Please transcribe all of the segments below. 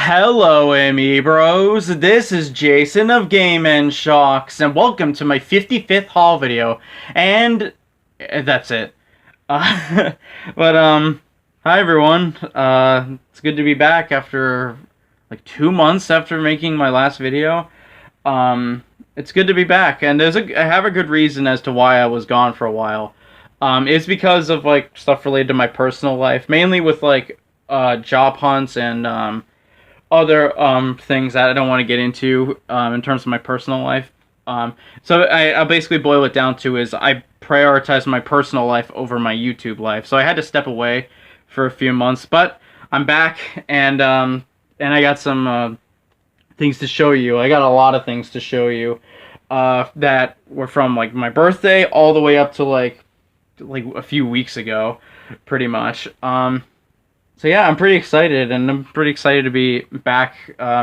Hello, amiibros. This is Jason of Game & Shocks, and welcome to my 55th haul video. And that's it. But hi everyone. It's good to be back after like 2 months after making my last video. It's good to be back, and I have a good reason as to why I was gone for a while. It's because of like stuff related to my personal life, mainly with like job hunts and other things that I don't want to get into in terms of my personal life. So I'll basically boil it down to is I prioritize my personal life over my YouTube life. So I had to step away for a few months, but I'm back, and I got some things to show you. I got a lot of things to show you that were from like my birthday all the way up to like a few weeks ago, pretty much. So yeah, I'm pretty excited, and I'm pretty excited to be back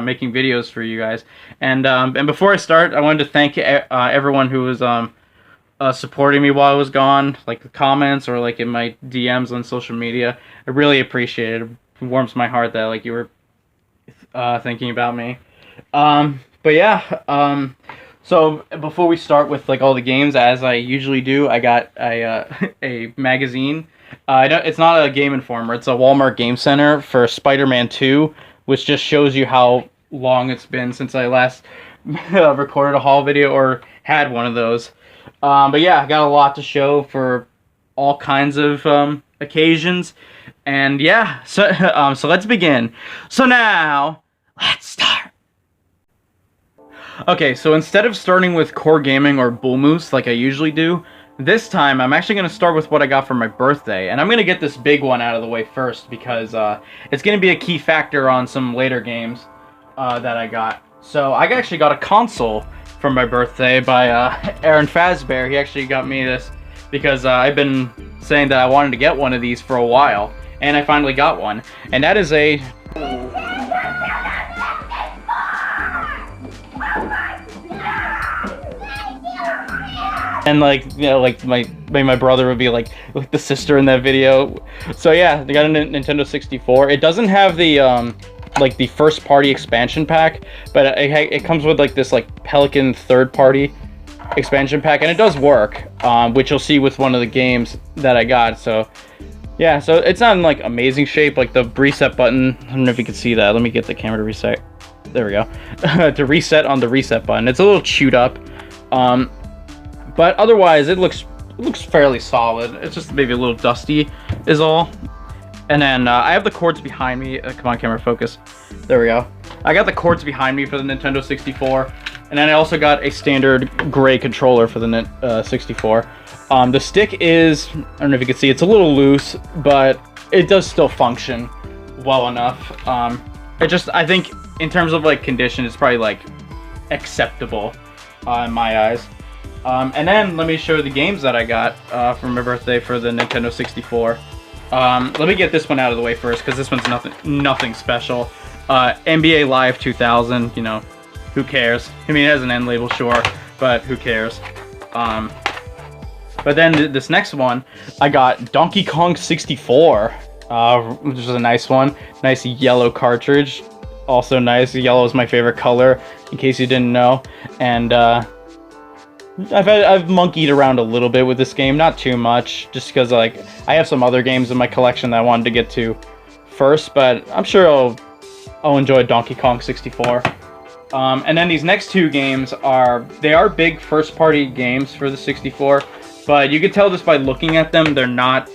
making videos for you guys. And before I start, I wanted to thank everyone who was supporting me while I was gone, like the comments or like in my DMs on social media. I really appreciate it. It warms my heart that like you were thinking about me. But yeah, so before we start with like all the games, as I usually do, I got a magazine. It's not a Game Informer. It's a Walmart Game Center for Spider-Man 2, which just shows you how long it's been since I last recorded a haul video or had one of those. But yeah, I got a lot to show for all kinds of occasions. And yeah, so let's begin. So now, let's start. Okay, so instead of starting with core gaming or Bull Moose like I usually do, this time I'm actually going to start with what I got for my birthday. And I'm going to get this big one out of the way first because it's going to be a key factor on some later games that I got. So I actually got a console for my birthday by Aaron Fazbear. He actually got me this because I've been saying that I wanted to get one of these for a while. And I finally got one. And that is a... And like, you know, like my brother would be like the sister in that video. So yeah, they got a Nintendo 64. It doesn't have the like the first party expansion pack, but it comes with like this like Pelican third party expansion pack, and it does work, which you'll see with one of the games that I got. So yeah, so it's not in like amazing shape. Like the reset button, I don't know if you can see that. Let me get the camera to reset. There we go. To reset on the reset button. It's a little chewed up. But otherwise, it looks fairly solid. It's just maybe a little dusty is all. And then I have the cords behind me. Come on, camera, focus. There we go. I got the cords behind me for the Nintendo 64. And then I also got a standard gray controller for the 64. The stick is, I don't know if you can see, it's a little loose, but it does still function well enough. I think in terms of like condition, it's probably like acceptable in my eyes. And then let me show you the games that I got for my birthday for the Nintendo 64. Let me get this one out of the way first because this one's nothing special. NBA Live 2000, you know, who cares? I mean, it has an end label, sure, but who cares? But then this next one, I got Donkey Kong 64, which is a nice one. Nice yellow cartridge, also nice. Yellow is my favorite color, in case you didn't know. And I've monkeyed around a little bit with this game, not too much, just because like I have some other games in my collection that I wanted to get to first, but I'm sure I'll enjoy Donkey Kong 64. And then these next two games are big first-party games for the 64, but you can tell just by looking at them, they're not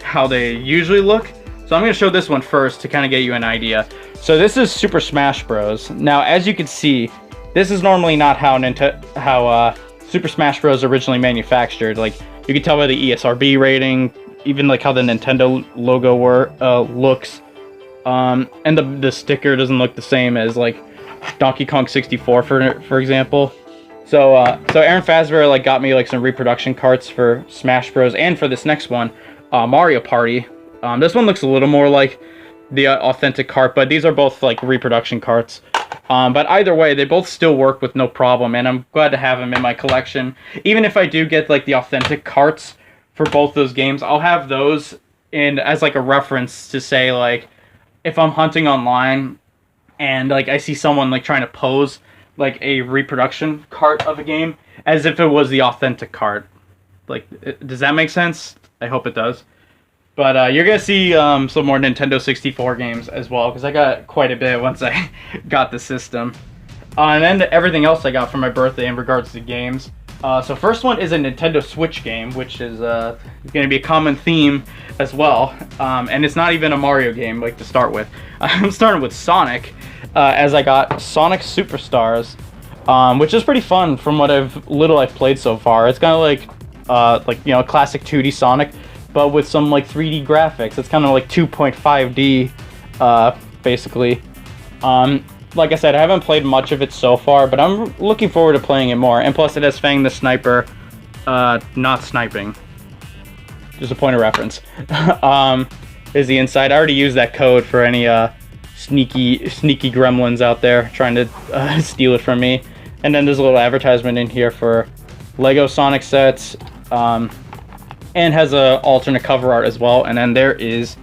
how they usually look. So I'm going to show this one first to kind of get you an idea. So this is Super Smash Bros. Now, as you can see, this is normally not how Super Smash Bros. Originally manufactured. Like, you can tell by the ESRB rating, even like how the Nintendo logo looks. And the sticker doesn't look the same as like Donkey Kong 64, for example. So Aaron Fazbear like got me like some reproduction carts for Smash Bros. And for this next one, Mario Party. This one looks a little more like the authentic cart, but these are both like reproduction carts. But either way, they both still work with no problem, and I'm glad to have them in my collection. Even if I do get like the authentic carts for both those games, I'll have those in as like a reference to say like if I'm hunting online and like I see someone like trying to pose like a reproduction cart of a game as if it was the authentic cart. Like, does that make sense? I hope it does. But you're gonna see some more Nintendo 64 games as well, because I got quite a bit once I got the system. And then everything else I got for my birthday in regards to games. So first one is a Nintendo Switch game, which is going to be a common theme as well. And it's not even a Mario game, like, to start with. I'm starting with Sonic, as I got Sonic Superstars, which is pretty fun from what I've played so far. It's kind of like, you know, classic 2D Sonic, but with some like 3D graphics. It's kind of like 2.5D, basically. Like I said, I haven't played much of it so far, but I'm looking forward to playing it more. And plus, it has Fang the Sniper, not sniping. Just a point of reference. Is the inside. I already used that code for any sneaky gremlins out there trying to steal it from me. And then there's a little advertisement in here for Lego Sonic sets, and has a alternate cover art as well. And then there is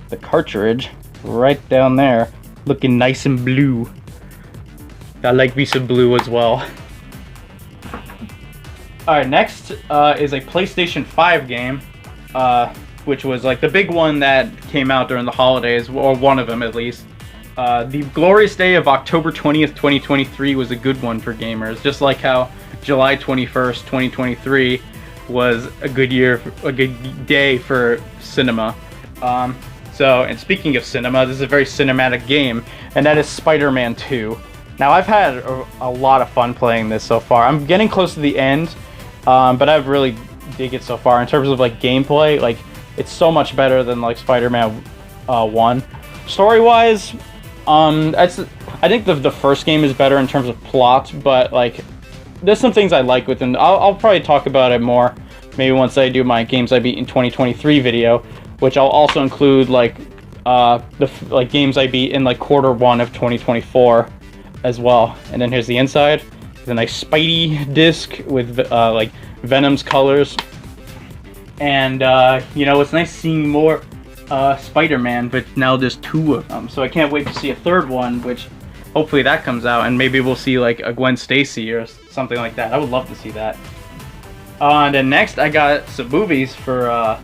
the cartridge right down there, looking nice and blue. I like me some blue as well. Alright, next is a PlayStation 5 game, which was like the big one that came out during the holidays, or one of them at least. The glorious day of October 20th, 2023 was a good one for gamers, just like how July 21st, 2023 was a good day for cinema. And speaking of cinema, this is a very cinematic game, and that is Spider-Man 2. Now, I've had a lot of fun playing this so far. I'm getting close to the end, but I've really dig it so far. In terms of like gameplay, like it's so much better than like Spider-Man 1. Story-wise, I think the first game is better in terms of plot, but like there's some things I like within. I'll probably talk about it more maybe once I do my games I beat in 2023 video, which I'll also include like the games I beat in like Q1 of 2024 as well. And then here's the inside. It's a nice Spidey disc with like Venom's colors. And you know, it's nice seeing more Spider-Man, but now there's 2 of them. So I can't wait to see a third one, which hopefully that comes out, and maybe we'll see like a Gwen Stacy or something like that. I would love to see that. And then next I got some movies for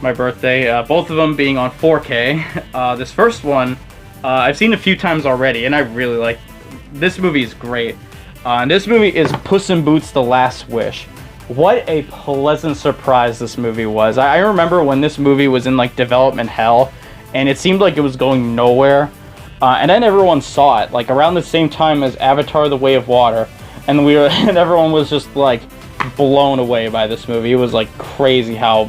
my birthday, both of them being on 4K. This first one I've seen a few times already, and I really like. This movie is great. And this movie is Puss in Boots: The Last Wish. What a pleasant surprise this movie was. I remember when this movie was in like development hell, and it seemed like it was going nowhere. And then everyone saw it like around the same time as Avatar: The Way of Water, and and everyone was just like blown away by this movie. It was like crazy how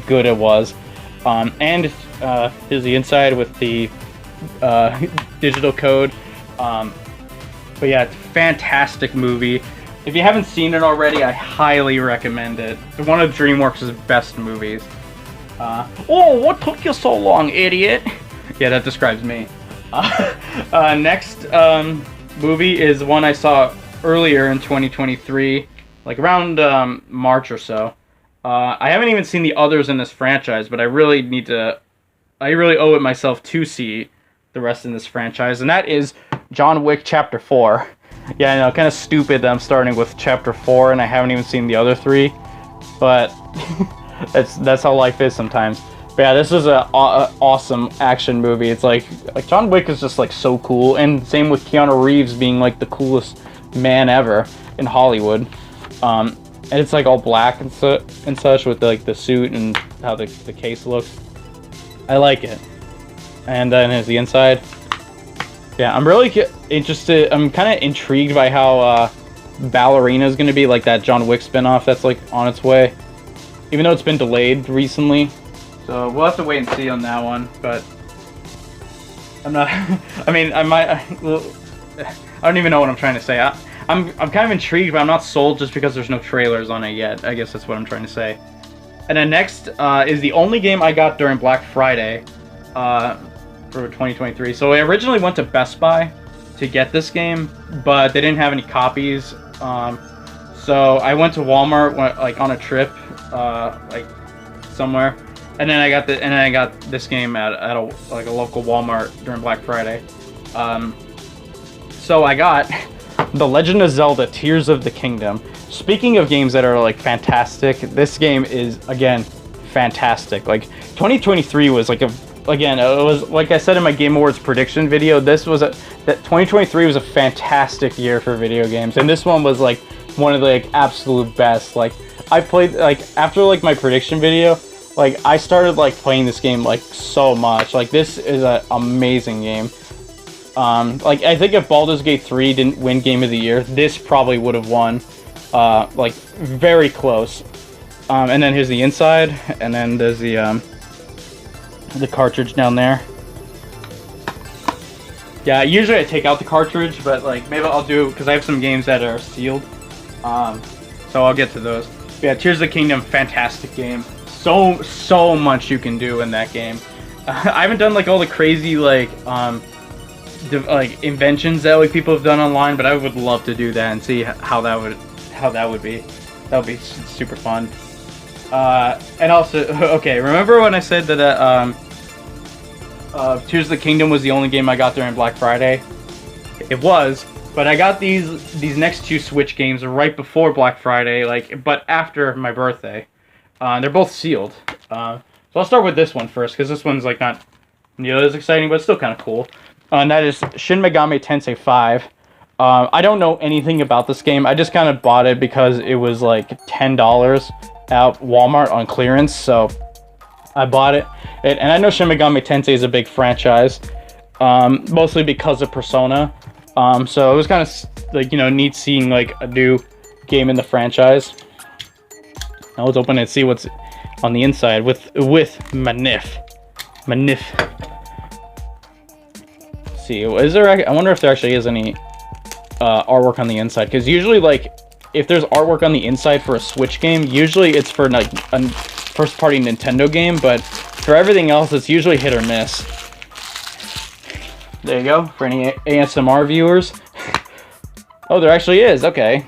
good it was. And here's the inside with the digital code. But yeah, it's a fantastic movie. If you haven't seen it already, I highly recommend it. It's one of DreamWorks' best movies. Oh, what took you so long, idiot? Yeah, that describes me. Next movie is one I saw earlier in 2023, like around March or so. I haven't even seen the others in this franchise, but I really owe it myself to see the rest in this franchise, and that is John Wick Chapter 4. Yeah, I know, kind of stupid that I'm starting with Chapter 4 and I haven't even seen the other 3, but that's how life is sometimes. But yeah, this is an awesome action movie. It's like John Wick is just like so cool, and same with Keanu Reeves being like the coolest man ever in Hollywood. And it's like all black and such with like the suit and how the case looks. I like it. And then here's the inside. Yeah, I'm really interested. I'm kind of intrigued by how Ballerina is going to be, like that John Wick spinoff that's like on its way, even though it's been delayed recently. So we'll have to wait and see on that one. But I'm not. I mean, I might. I don't even know what I'm trying to say. I'm kind of intrigued, but I'm not sold just because there's no trailers on it yet. I guess that's what I'm trying to say. And then next is the only game I got during Black Friday. For 2023. So I originally went to Best Buy to get this game, but they didn't have any copies. So I went to Walmart like on a trip, like somewhere, and then I got this game at a local Walmart during Black Friday. So I got The Legend of Zelda Tears of the Kingdom. Speaking of games that are like fantastic, this game is again fantastic. Like 2023 was like again, it was like I said in my Game Awards prediction video, that 2023 was a fantastic year for video games, and this one was like one of the like absolute best. Like I played like after like my prediction video, like I started like playing this game like so much. Like this is an amazing game. Like I think if Baldur's Gate 3 didn't win Game of the Year, this probably would have won. Like very close. And then here's the inside, and then there's the cartridge down there. Yeah, usually I take out the cartridge, but like maybe I'll do, because I have some games that are sealed. So I'll get to those. But yeah, Tears of the Kingdom, fantastic game. So much you can do in that game. I haven't done like all the crazy like inventions that like people have done online, but I would love to do that and see how that would be. That would be super fun. And also, okay, remember when I said that Tears of the Kingdom was the only game I got during Black Friday? It was, but I got these next two Switch games right before Black Friday, like, but after my birthday. They're both sealed. So I'll start with this one first, because this one's like not nearly as exciting, but it's still kind of cool. And that is Shin Megami Tensei 5. I don't know anything about this game. I just kind of bought it because it was like $10 at Walmart on clearance, so I bought it. And I know Shin Megami Tensei is a big franchise, mostly because of Persona. So it was kind of like, you know, neat seeing like a new game in the franchise. Now let's open it and see what's on the inside with Manif. Let's see, is there? I wonder if there actually is any artwork on the inside, because usually like if there's artwork on the inside for a Switch game, usually it's for like a first-party Nintendo game, but for everything else, it's usually hit or miss. There you go, for any ASMR viewers. Oh, there actually is, okay.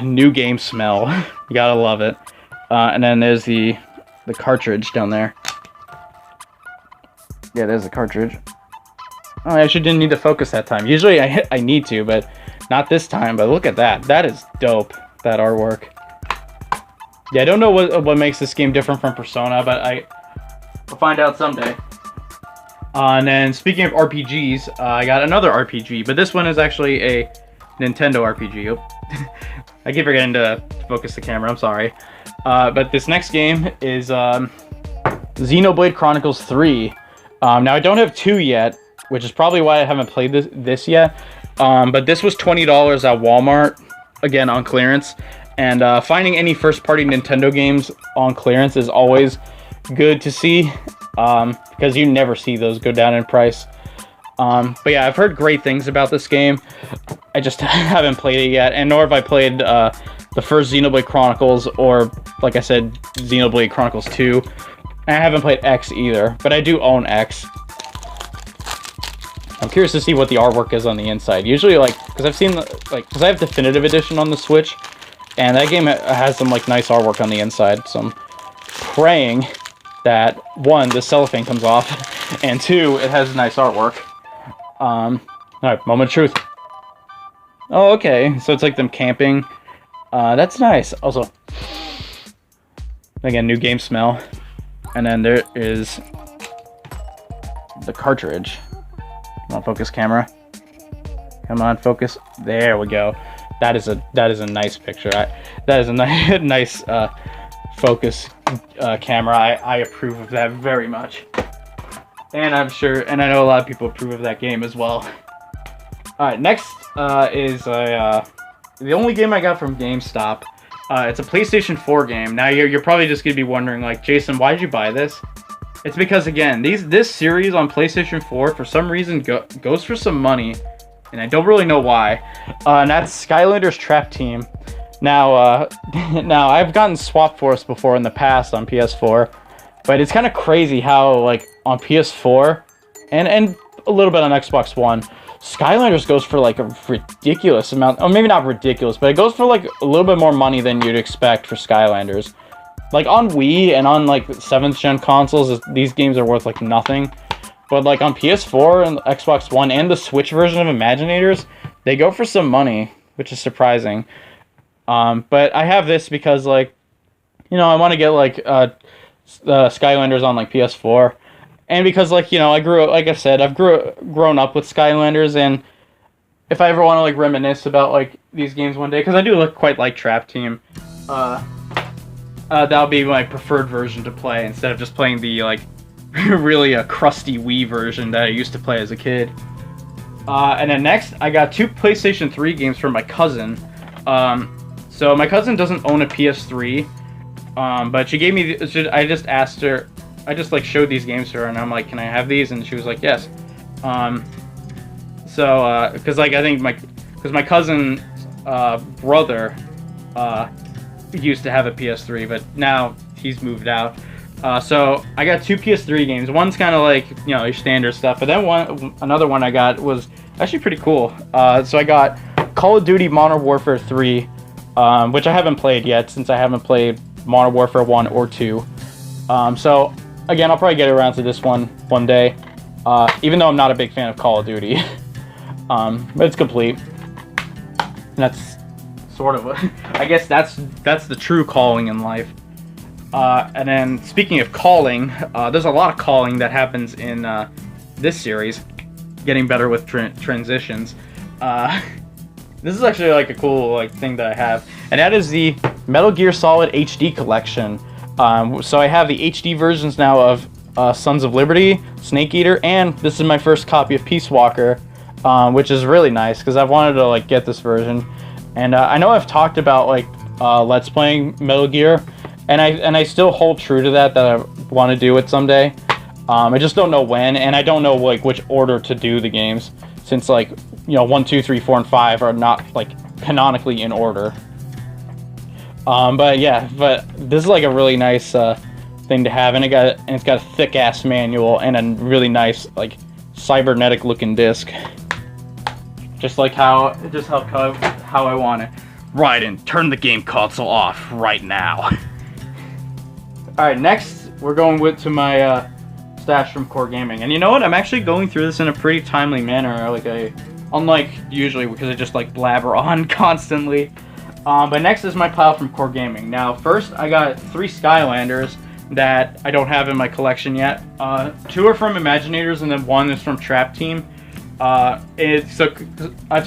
New game smell. You gotta love it. And then there's the cartridge down there. Yeah, there's the cartridge. Oh, I actually didn't need to focus that time. Usually I need to, but not this time. But look at that. That is dope, that artwork. Yeah, I don't know what makes this game different from Persona, but I'll find out someday. And then speaking of RPGs, I got another RPG, but this one is actually a Nintendo RPG. I keep forgetting to focus the camera, I'm sorry. But this next game is Xenoblade Chronicles 3. Now I don't have 2 yet, which is probably why I haven't played this yet. But this was $20 at Walmart, again on clearance. And finding any first-party Nintendo games on clearance is always good to see, because you never see those go down in price. But yeah, I've heard great things about this game. I just haven't played it yet, and nor have I played the first Xenoblade Chronicles, or like I said, Xenoblade Chronicles 2. And I haven't played X either, but I do own X. I'm curious to see what the artwork is on the inside. Usually, like, because I've seen, like, because I have Definitive Edition on the Switch, and that game has some, like, nice artwork on the inside, so I'm praying that, 1, the cellophane comes off, and 2, it has nice artwork. Alright, moment of truth. Oh, okay, so it's like them camping. That's nice. Also, again, new game smell. And then there is the cartridge. Come on, focus camera. Come on, focus. There we go. That is a nice picture. That is a nice focus camera. I approve of that very much. And I'm sure, and I know a lot of people approve of that game as well. Alright, next is the only game I got from GameStop. It's a PlayStation 4 game. Now you're probably just gonna be wondering, like, Jason, why did you buy this? It's because, again, this series on PlayStation 4 for some reason goes for some money, and I don't really know why. And that's Skylanders Trap Team. Now, now I've gotten Swap Force before in the past on PS4, but it's kind of crazy how, like, on PS4 and a little bit on Xbox One, Skylanders goes for like a ridiculous amount, or maybe not ridiculous, but it goes for like a little bit more money than you'd expect for Skylanders. Like on Wii and on like 7th gen consoles, these games are worth like nothing. But like on PS4 and Xbox One and the Switch version of Imaginators, they go for some money, which is surprising. But I have this because like, you know, I want to get like Skylanders on like PS4, and because like, you know, like I said, I've grown up with Skylanders, and if I ever want to like reminisce about like these games one day, because I do quite like Trap Team, that'll be my preferred version to play instead of just playing the like really crusty Wii version that I used to play as a kid. And then next, I got 2 PlayStation 3 games from my cousin. So my cousin doesn't own a PS3, but she gave me. I just asked her. I just like showed these games to her, and I'm like, "Can I have these?" And she was like, "Yes." So, because like I think my cousin's brother used to have a PS3, but now he's moved out. So I got 2 PS3 games. One's kind of like, you know, your standard stuff, but then another one I got was actually pretty cool. So I got Call of Duty Modern Warfare 3, which I haven't played yet since I haven't played Modern Warfare 1 or 2. So again, I'll probably get around to this one day, even though I'm not a big fan of Call of Duty. But it's complete. And that's sort of I guess that's the true calling in life. And then speaking of calling, there's a lot of calling that happens in this series. Getting better with transitions. This is actually like a cool like thing that I have, and that is the Metal Gear Solid HD collection. So I have the HD versions now of Sons of Liberty, Snake Eater, and this is my first copy of Peace Walker, which is really nice because I've wanted to like get this version. And I know I've talked about like Let's Playing Metal Gear, and I still hold true to that I want to do it someday. I just don't know when, and I don't know like which order to do the games, since like, you know, 1, 2, 3, 4, and 5 are not like canonically in order. But yeah, but this is like a really nice thing to have, and it's got a thick ass manual and a really nice like cybernetic looking disc, just like how I want it. Raiden, turn the game console off right now. All right, next we're going to my stash from Core Gaming, and you know what? I'm actually going through this in a pretty timely manner, unlike usually because I just like blabber on constantly. But next is my pile from Core Gaming. Now, first I got 3 Skylanders that I don't have in my collection yet. 2 are from Imaginators, and then 1 is from Trap Team. I've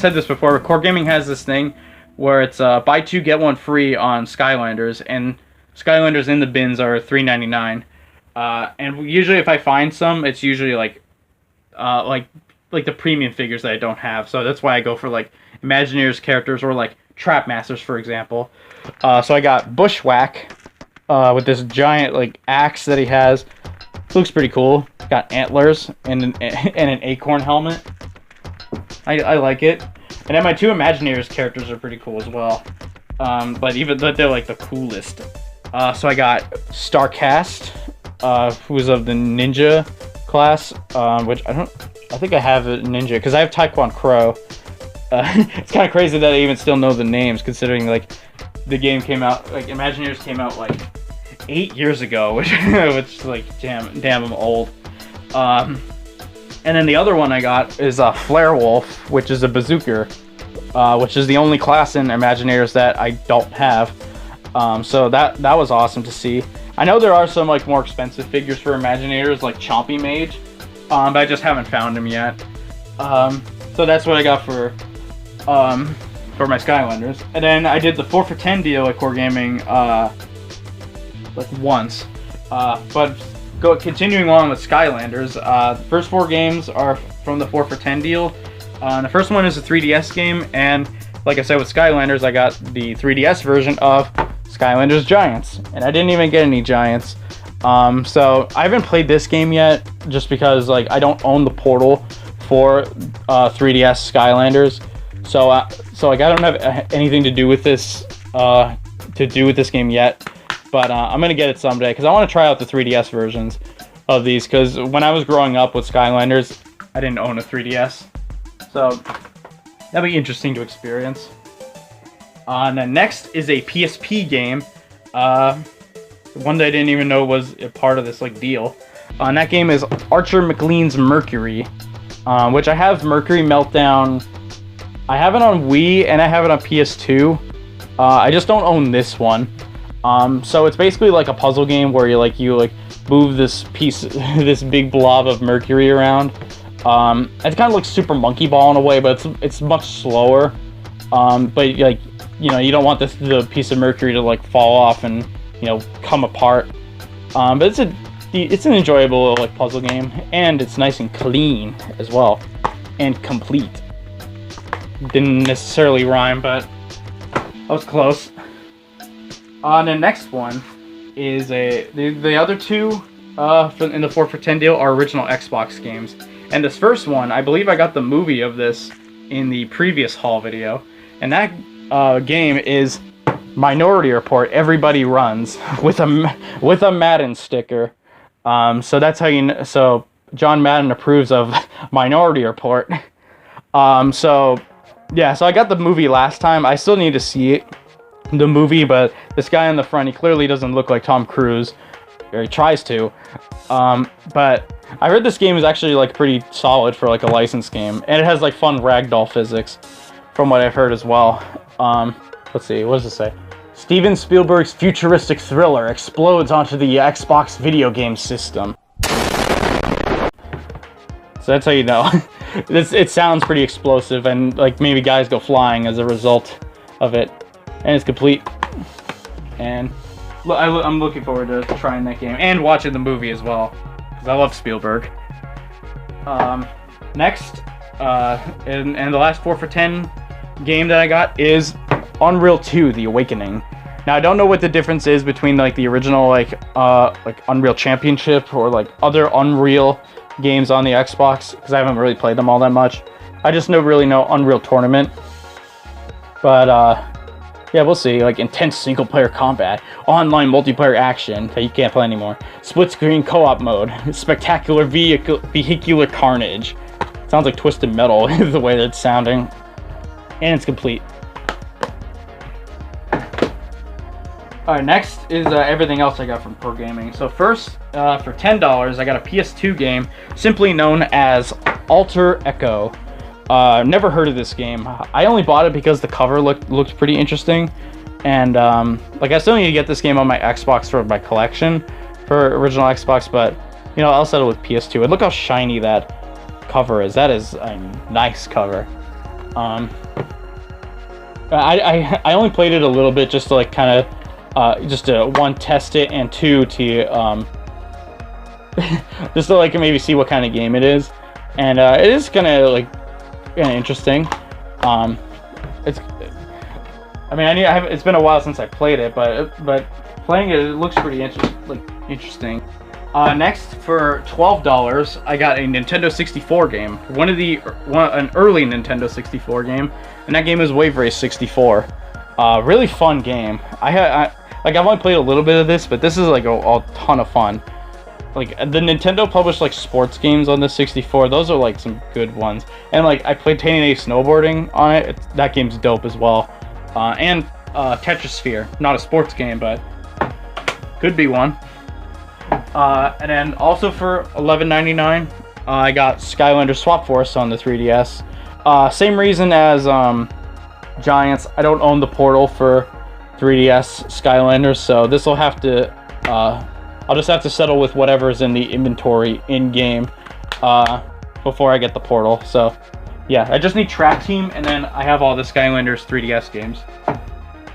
said this before, but Core Gaming has this thing where it's buy 2 get 1 free on Skylanders, and Skylanders in the bins are $3.99. And usually if I find some, it's usually like the premium figures that I don't have. So that's why I go for like Imagineers characters or like Trap Masters, for example. So I got Bushwhack with this giant like axe that he has. Looks pretty cool. Got antlers and an acorn helmet. I like it. And then my 2 Imagineers characters are pretty cool as well. But they're like the coolest. So I got Starcast, who's of the ninja class, which I think I have a ninja because I have Taekwon Crow. It's kind of crazy that I even still know the names, considering like the game came out, like Imagineers came out like 8 years ago, which like damn I'm old. And then the other one I got is Flare Wolf, which is a bazooker, which is the only class in Imagineers that I don't have. So that was awesome to see. I know there are some like more expensive figures for Imaginators, like Chompy Mage, but I just haven't found them yet. So that's what I got for my Skylanders. And then I did the 4 for 10 deal at Core Gaming like once. But continuing on with Skylanders, the first 4 games are from the 4 for 10 deal. The first one is a 3DS game, and like I said with Skylanders, I got the 3DS version of Skylanders Giants, and I didn't even get any Giants. So I haven't played this game yet, just because like I don't own the portal for 3DS Skylanders. So like I don't have anything to do with this game yet. But I'm gonna get it someday because I want to try out the 3DS versions of these. Because when I was growing up with Skylanders, I didn't own a 3DS, so that'd be interesting to experience. And then next is a PSP game, one that I didn't even know was a part of this like deal. And that game is Archer McLean's Mercury, which I have Mercury Meltdown. I have it on Wii and I have it on PS2. I just don't own this one. So it's basically like a puzzle game where you move this piece, this big blob of mercury around. It kind of looks Super Monkey Ball in a way, but it's much slower. But you don't want the piece of mercury to like fall off and come apart. But it's an enjoyable like puzzle game, and it's nice and clean as well, and complete. Didn't necessarily rhyme, but that was close. The next one is the other two in the 4 for $10 deal are original Xbox games, and this first one, I believe I got the movie of this in the previous haul video, and that game is Minority Report. Everybody Runs with a Madden sticker. So that's how you know. So John Madden approves of Minority Report. So I got the movie last time. I still need to see it. The movie, but this guy in the front, he clearly doesn't look like Tom Cruise, or he tries to. But I heard this game is actually like pretty solid for like a licensed game, and it has like fun ragdoll physics, from what I've heard as well. Let's see, what does it say? Steven Spielberg's futuristic thriller explodes onto the Xbox video game system. So that's how you know. It sounds pretty explosive, and like maybe guys go flying as a result of it. And it's complete, and I'm looking forward to trying that game and watching the movie as well, because I love Spielberg. Next, and the last 4 for $10 game that I got is Unreal 2: The Awakening. Now I don't know what the difference is between like the original like Unreal Championship or like other Unreal games on the Xbox, because I haven't really played them all that much. I just really know Unreal Tournament, but yeah, we'll see. Like intense single-player combat, online multiplayer action that you can't play anymore, split-screen co-op mode, spectacular vehicular carnage. Sounds like Twisted Metal the way that it's sounding, and it's complete. All right, next is everything else I got from Pro Gaming. So first, for $10, I got a PS2 game simply known as Alter Echo. Never heard of this game. I only bought it because the cover looked pretty interesting, and I still need to get this game on my Xbox for my collection for original Xbox, but I'll settle with PS2. And look how shiny that cover is. That is a nice cover. I only played it a little bit just to like kind of just to one, test it, and two, to just to like maybe see what kind of game it is, and it is kind of like interesting. It's been a while since I played it, but playing it looks pretty interesting. Next, for $12, I got a Nintendo 64 game. An early Nintendo 64 game, and that game is Wave Race 64. Really fun game. I've only played a little bit of this, but this is like a ton of fun. Like the Nintendo published like sports games on the 64. Those are like some good ones. And like I played 1080 snowboarding on it. That game's dope as well. And Tetrisphere, not a sports game, but could be one. And then also for $11.99, I got Skylander Swap Force on the 3DS. Same reason as Giants. I don't own the Portal for 3DS Skylanders, so this will have to. I'll just have to settle with whatever's in the inventory in-game before I get the Portal. So, yeah, I just need Track Team, and then I have all the Skylanders 3DS games.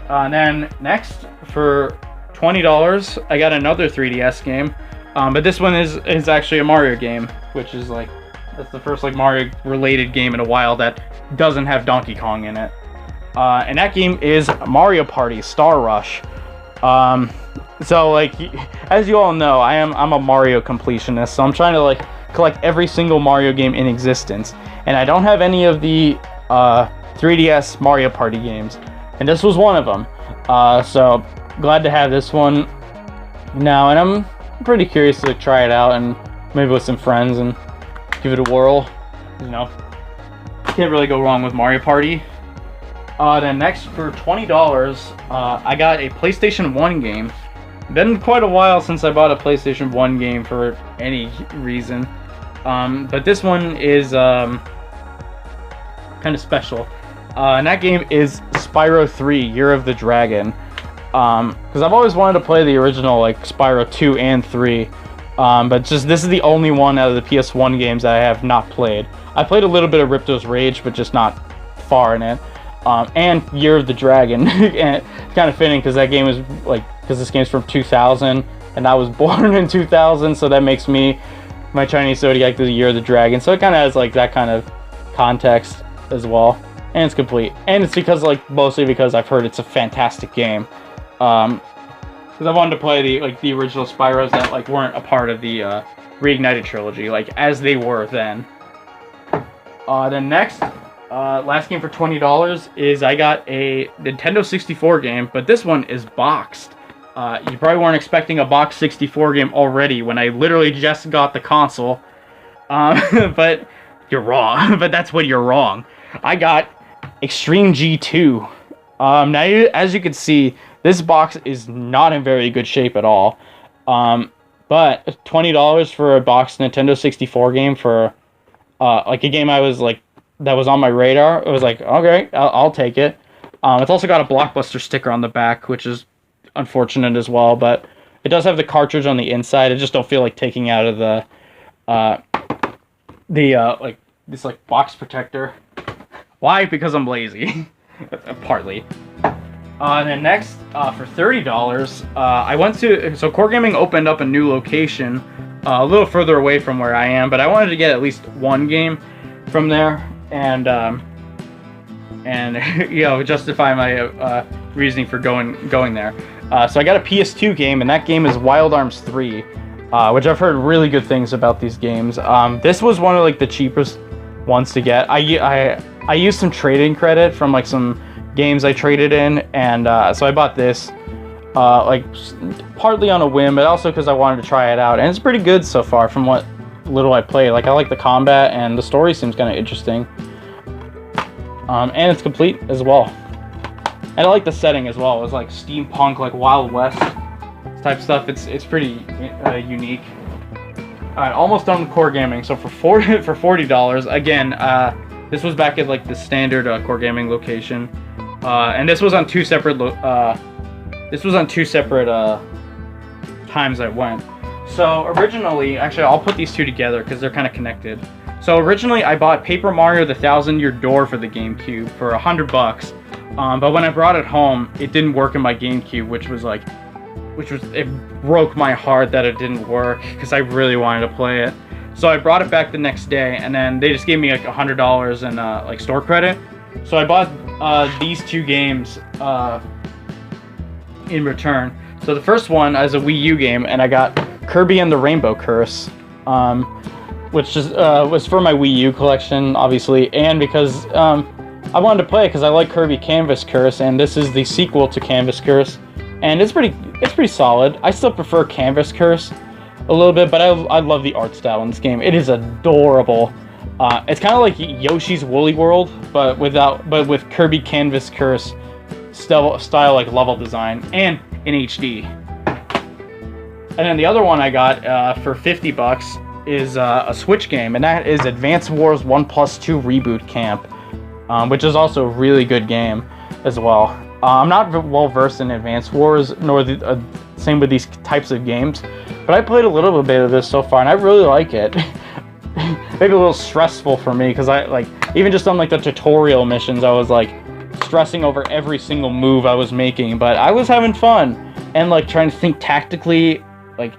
And then next, for $20, I got another 3DS game, but this one is actually a Mario game, which is like that's the first like Mario-related game in a while that doesn't have Donkey Kong in it. And that game is Mario Party Star Rush. So like, as you all know, I'm a Mario completionist, so I'm trying to like collect every single Mario game in existence, and I don't have any of the 3DS Mario Party games, and this was one of them. So glad to have this one now, and I'm pretty curious to try it out and maybe with some friends and give it a whirl. Can't really go wrong with Mario Party. Then next, for $20, I got a PlayStation 1 game. Been quite a while since I bought a PlayStation 1 game for any reason. But this one is kind of special. And that game is Spyro 3, Year of the Dragon. Because I've always wanted to play the original, like, Spyro 2 and 3. But just this is the only one out of the PS1 games that I have not played. I played a little bit of Ripto's Rage, but just not far in it. And Year of the Dragon. And it's kind of fitting because that game is, like, because this game's from 2000, and I was born in 2000, so that makes me, my Chinese zodiac, the Year of the Dragon. So it kind of has, like, that kind of context as well. And it's complete. And it's because, like, mostly because I've heard it's a fantastic game. Because I wanted to play the original Spyros that, like, weren't a part of the Reignited trilogy, like, as they were then. Then next, last game for $20 is I got a Nintendo 64 game, but this one is boxed. You probably weren't expecting a boxed 64 game already when I literally just got the console. But you're wrong. But that's when you're wrong. I got Extreme G2. Now, as you can see, this box is not in very good shape at all. But $20 for a boxed Nintendo 64 game for like a game I was like that was on my radar. It was like, okay, I'll take it. It's also got a Blockbuster sticker on the back, which is unfortunate as well. But it does have the cartridge on the inside. I just don't feel like taking out of the like this like box protector. Why? Because I'm lazy. Partly. And then next, for $30, I went to... So, Core Gaming opened up a new location a little further away from where I am, but I wanted to get at least one game from there and you know, justify my reasoning for going there. So, I got a PS2 game, and that game is Wild Arms 3, which I've heard really good things about these games. This was one of, like, the cheapest ones to get. I used some trading credit from, like, some games I traded in, and so I bought this like partly on a whim, but also because I wanted to try it out, and it's pretty good so far from what little I played. Like, I like the combat, and the story seems kind of interesting, and it's complete as well, and I like the setting as well. It's like steampunk, like Wild West type stuff. It's pretty unique. Alright, almost done with Core Gaming. So for $40 again, this was back at like the standard Core Gaming location. And this was on two separate times I went. So originally, actually, I'll put these two together because they're kind of connected. So originally, I bought Paper Mario: The Thousand Year Door for the GameCube for $100. But when I brought it home, it didn't work in my GameCube, it broke my heart that it didn't work because I really wanted to play it. So I brought it back the next day, and then they just gave me like $100 in like store credit. So I bought these two games in return. So the first one is a Wii U game, and I got Kirby and the Rainbow Curse, which is was for my Wii U collection, obviously, and because I wanted to play it because I like Kirby Canvas Curse, and this is the sequel to Canvas Curse, and it's pretty solid. I still prefer Canvas Curse a little bit, but I love the art style in this game. It is adorable. It's kind of like Yoshi's Woolly World, but with Kirby Canvas Curse style like level design and in HD. And then the other one I got for $50 is a Switch game, and that is Advance Wars 1+2 Reboot Camp, which is also a really good game as well. I'm not well versed in Advance Wars, nor the same with these types of games, but I played a little bit of this so far, and I really like it. Maybe a little stressful for me, because I like even just on like the tutorial missions, I was like stressing over every single move I was making, but I was having fun and like trying to think tactically. Like,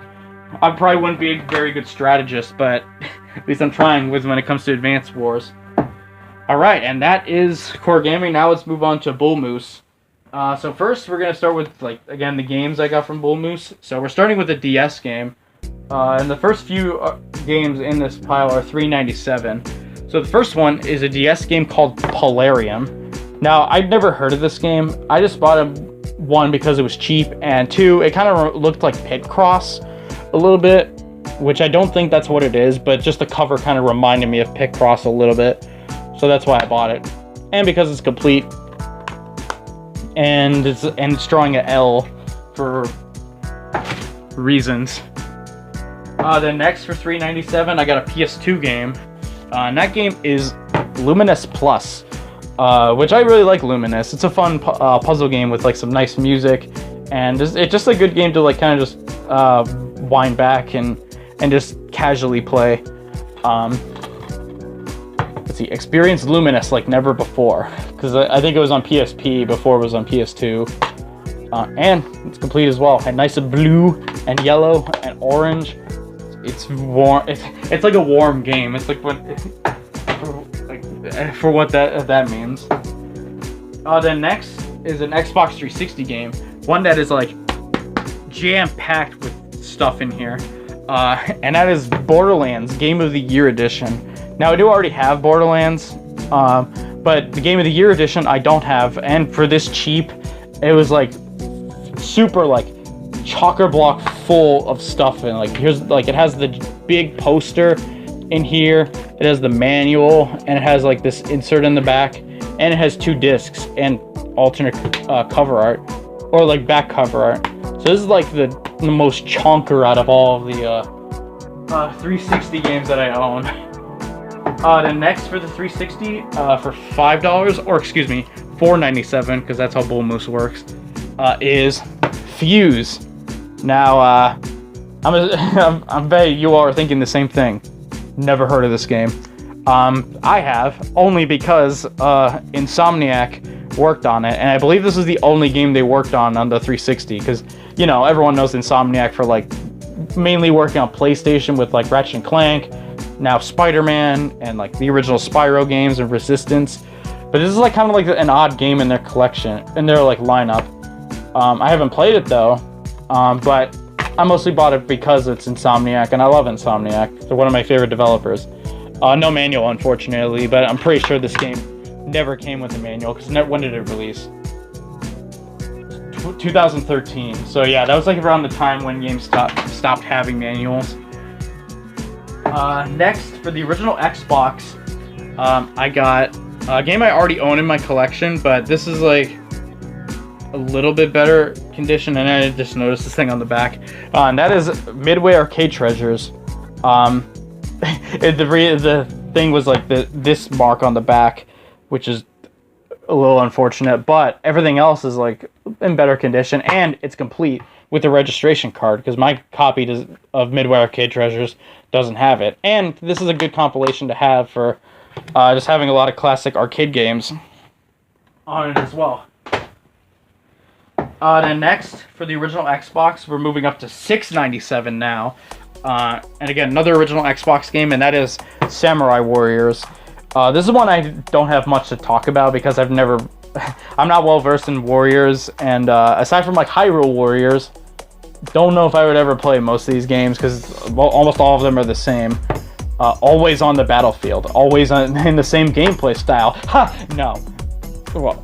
I probably wouldn't be a very good strategist, but at least I'm trying with when it comes to Advance Wars. Alright, and that is Core Gaming. Now let's move on to Bull Moose. So first we're going to start with, like, again, the games I got from Bull Moose. So we're starting with a DS game. And the first few games in this pile are $3.97. So the first one is a DS game called Polarium. Now, I'd never heard of this game. I just bought it, one, because it was cheap, and two, it kind of looked like Picross a little bit, which I don't think that's what it is, but just the cover kind of reminded me of Picross a little bit. So that's why I bought it. And because it's complete, and it's drawing an L for reasons. Then next for $3.97, I got a PS2 game. And that game is Luminous Plus, which I really like. Luminous. It's a fun puzzle game with like some nice music, and it's just a good game to like kind of just wind back and just casually play. Let's see, experience Luminous like never before, because I think it was on PSP before it was on PS2. And it's complete as well. And nice and blue and yellow and orange. It's warm. It's like a warm game. It's like for what that means. Then next is an Xbox 360 game. One that is like jam-packed with stuff in here. And that is Borderlands Game of the Year Edition. Now I do already have Borderlands, but the Game of the Year Edition I don't have. And for this cheap, it was like super like chocker block full of stuff, and like here's like it has the big poster in here, it has the manual, and it has like this insert in the back, and it has 2 discs and alternate cover art, or like back cover art. So this is like the most chonker out of all of the 360 games that I own. Then next for the 360 for $5, or excuse me, $4.97, because that's how Bull Moose works, is Fuse. Now, I'm bet you all are thinking the same thing. Never heard of this game. I have, only because Insomniac worked on it, and I believe this is the only game they worked on the 360, because, you know, everyone knows Insomniac for, like, mainly working on PlayStation with, like, Ratchet & Clank, now Spider-Man, and, like, the original Spyro games and Resistance. But this is, like, kind of like an odd game in their collection, in their, like, lineup. I haven't played it, though. But I mostly bought it because it's Insomniac, and I love Insomniac. They're one of my favorite developers. No manual, unfortunately, but I'm pretty sure this game never came with a manual, because when did it release? 2013. So yeah, that was like around the time when games stopped having manuals. Next, for the original Xbox, I got a game I already own in my collection, but this is like a little bit better condition, and I just noticed this thing on the back, and that is Midway Arcade Treasures. The thing was like this mark on the back, which is a little unfortunate, but everything else is like in better condition, and it's complete with the registration card, because my copy of Midway Arcade Treasures doesn't have it. And this is a good compilation to have for just having a lot of classic arcade games on it as well. Then next, for the original Xbox, we're moving up to $6.97 now. And again, another original Xbox game, and that is Samurai Warriors. This is one I don't have much to talk about, because I'm not well versed in Warriors, and aside from like Hyrule Warriors, don't know if I would ever play most of these games, because almost all of them are the same. Always on the battlefield, always in the same gameplay style. Ha! No. Well,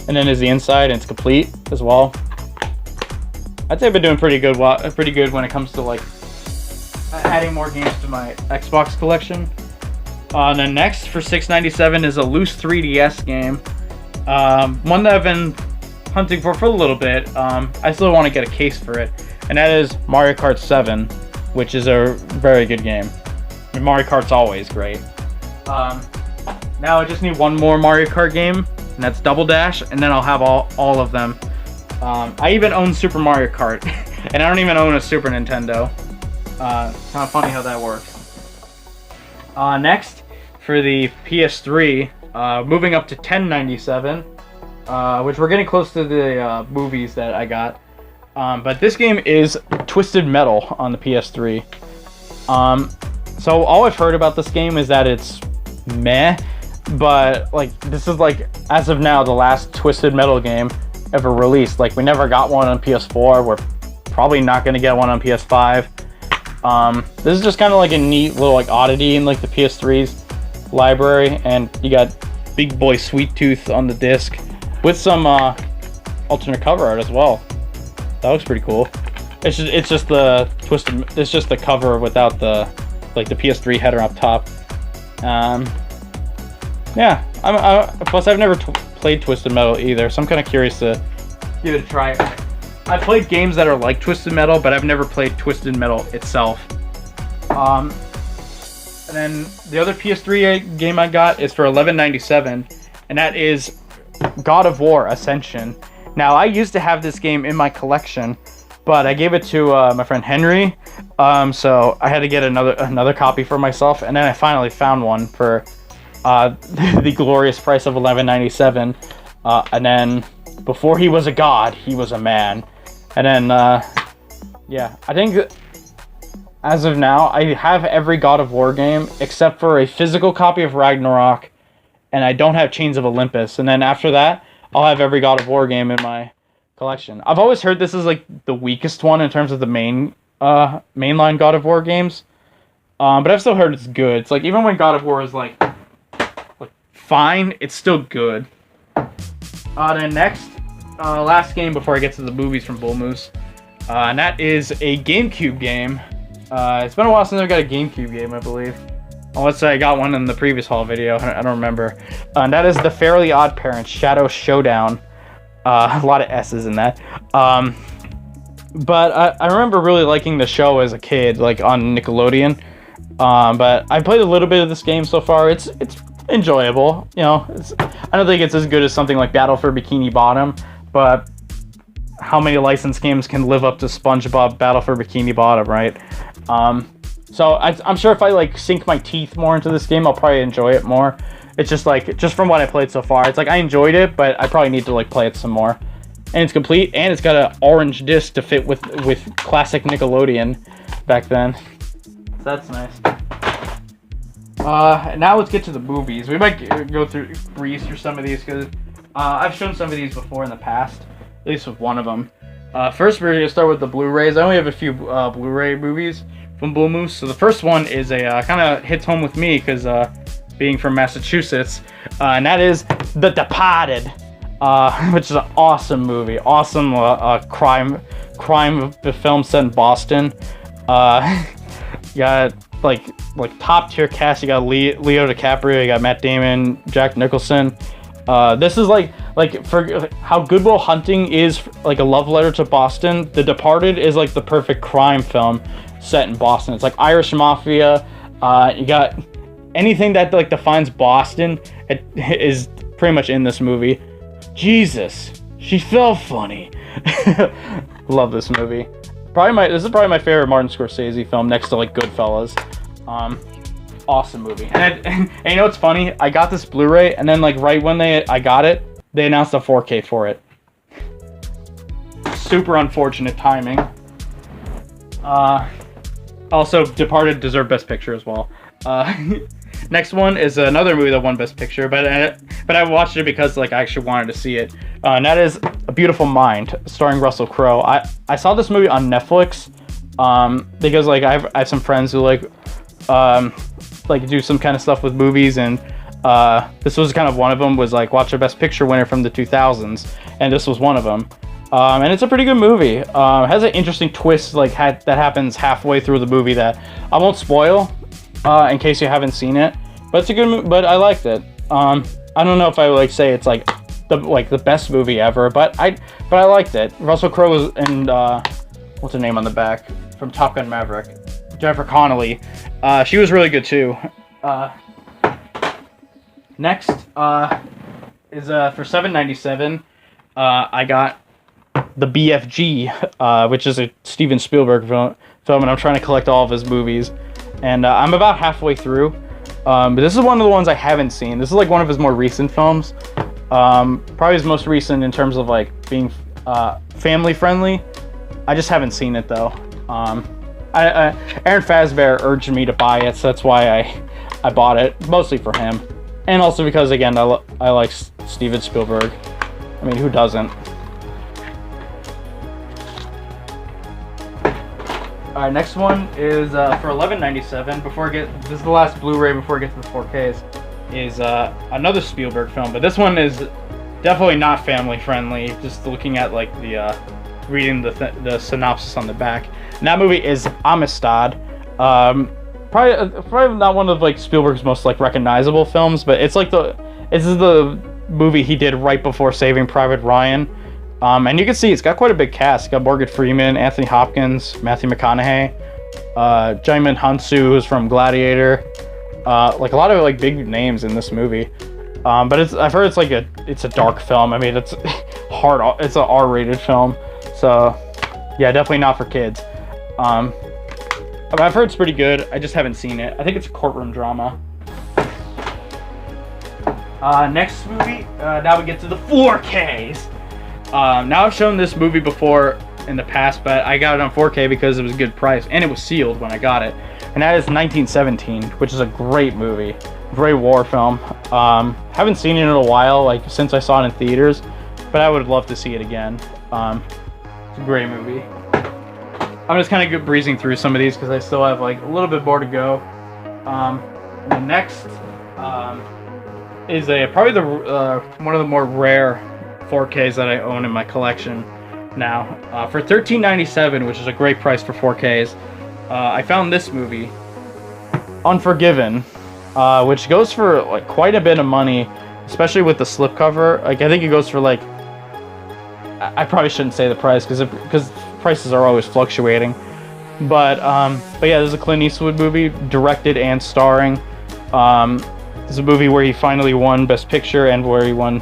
and then there's the inside, and it's complete as well. I'd say I've been doing pretty good when it comes to like adding more games to my Xbox collection. And then next for $6.97 is a loose 3DS game. One that I've been hunting for a little bit. I still want to get a case for it, and that is Mario Kart 7, which is a very good game. I mean, Mario Kart's always great. Now I just need one more Mario Kart game, and that's Double Dash, and then I'll have all of them. I even own Super Mario Kart, and I don't even own a Super Nintendo. Kind of funny how that works. Next, for the PS3, moving up to $10.97, which we're getting close to the movies that I got. But this game is Twisted Metal on the PS3. So all I've heard about this game is that it's meh, but like this is like, as of now, the last Twisted Metal game ever released. Like, we never got one on PS4. We're probably not going to get one on PS5. This is just kind of like a neat little like oddity in like the PS3's library, and you got Big Boy Sweet Tooth on the disc with some alternate cover art as well. That looks pretty cool. It's just the twisted. It's just the cover without the like the PS3 header up top. Yeah. Plus I've never played Twisted Metal either, so I'm kind of curious to give it a try. I played games that are like Twisted Metal, but I've never played Twisted Metal itself. And then the other PS3 game I got is for $11.97, and that is God of War Ascension. Now, I used to have this game in my collection, but I gave it to my friend Henry, so I had to get another copy for myself, and then I finally found one for the glorious price of $11.97. And then, before he was a god, he was a man. And then, yeah, I think as of now, I have every God of War game except for a physical copy of Ragnarok, and I don't have Chains of Olympus. And then after that, I'll have every God of War game in my collection. I've always heard this is like the weakest one in terms of the mainline God of War games, but I've still heard it's good. It's like even when God of War is like fine, it's still good. Then next, last game before I get to the movies from Bull Moose, and that is a GameCube game. It's been a while since I got a GameCube game, I believe. Unless I got one in the previous haul video, I don't remember. And that is the Fairly Odd Parents Shadow Showdown. A lot of S's in that. But I remember really liking the show as a kid, like on Nickelodeon. But I played a little bit of this game so far. It's enjoyable. You know, I don't think it's as good as something like Battle for Bikini Bottom, but how many licensed games can live up to SpongeBob Battle for Bikini Bottom, right? So I'm sure if I like sink my teeth more into this game, I'll probably enjoy it more. It's just from what I played so far, it's like I enjoyed it, but I probably need to like play it some more. And it's complete, and it's got an orange disc to fit with classic Nickelodeon back then. So that's nice. Now let's get to the movies. We might go breeze through some of these because I've shown some of these before in the past, at least with one of them. First, we're gonna start with the Blu-rays. I only have a few Blu-ray movies from Bull Moose. So the first one is a kind of hits home with me because being from Massachusetts, and that is The Departed, which is an awesome movie, awesome crime film set in Boston. You got like top tier cast. You got Leo DiCaprio, you got Matt Damon, Jack Nicholson. This is like for how Good Will Hunting is like a love letter to Boston. The Departed is like the perfect crime film set in Boston. It's like Irish mafia. You got anything that like defines Boston. It is pretty much in this movie. Jesus, she felt funny. Love this movie. This is probably my favorite Martin Scorsese film next to like Goodfellas. Awesome movie. And you know what's funny? I got this Blu-ray, and then like right when I got it, they announced a 4K for it. Super unfortunate timing. Also, Departed deserved Best Picture as well. Next one is another movie that won Best Picture, but I watched it because like I actually wanted to see it. And that is A Beautiful Mind, starring Russell Crowe. I saw this movie on Netflix because like I have some friends who like do some kind of stuff with movies, and this was kind of one of them. Was like watch a Best Picture winner from the 2000s, and this was one of them. And it's a pretty good movie. It has an interesting twist that happens halfway through the movie that I won't spoil in case you haven't seen it. But it's a good movie. But I liked it. I don't know if I would say it's like the best movie ever, but I liked it. Russell Crowe was in what's her name on the back from Top Gun Maverick, Jennifer Connelly. She was really good too. Next is for $7.97. I got the BFG, which is a Steven Spielberg film, and I'm trying to collect all of his movies. And I'm about halfway through. But this is one of the ones I haven't seen. This is like one of his more recent films. Probably his most recent in terms of like being family friendly. I just haven't seen it though. Aaron Fassbender urged me to buy it, so that's why I bought it, mostly for him. And also because, again, I like Steven Spielberg. I mean, who doesn't? Alright, next one is for $11.97. This is the last Blu-ray before I get to the 4Ks. Is another Spielberg film, but this one is definitely not family friendly. Just looking at like reading the synopsis on the back. And that movie is Amistad. Probably not one of like Spielberg's most like recognizable films, but it's like this is the movie he did right before Saving Private Ryan. And you can see it's got quite a big cast. It's got Morgan Freeman, Anthony Hopkins, Matthew McConaughey, Jaimin Hansu, who's from Gladiator. Like a lot of like big names in this movie. But I've heard it's a dark film. I mean, it's hard. It's an R-rated film. So yeah, definitely not for kids. But I've heard it's pretty good. I just haven't seen it. I think it's a courtroom drama. Next movie. Now we get to the 4Ks. Now I've shown this movie before in the past, but I got it on 4K because it was a good price and it was sealed when I got it. And that is 1917, which is a great movie, great war film. Haven't seen it in a while, like since I saw it in theaters, but I would love to see it again. It's a great movie. I'm just kind of breezing through some of these because I still have like a little bit more to go. The next is probably one of the more rare 4Ks that I own in my collection now. For $13.97, which is a great price for 4Ks, I found this movie, Unforgiven, which goes for like quite a bit of money, especially with the slipcover. Like I think it goes for like, I probably shouldn't say the price because prices are always fluctuating. But yeah, this is a Clint Eastwood movie, directed and starring. It's a movie where he finally won Best Picture and where he won.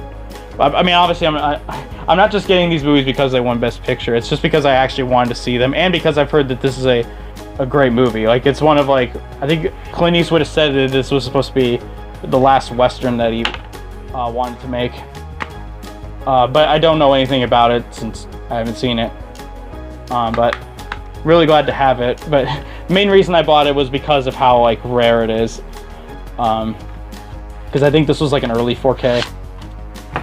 I mean, obviously, I'm not just getting these movies because they won Best Picture. It's just because I actually wanted to see them, and because I've heard that this is a great movie. Like, it's one of like, I think Clint Eastwood has said that this was supposed to be the last Western that he wanted to make. But I don't know anything about it since I haven't seen it. But really glad to have it. But the main reason I bought it was because of how like rare it is. Because I think this was like an early 4K.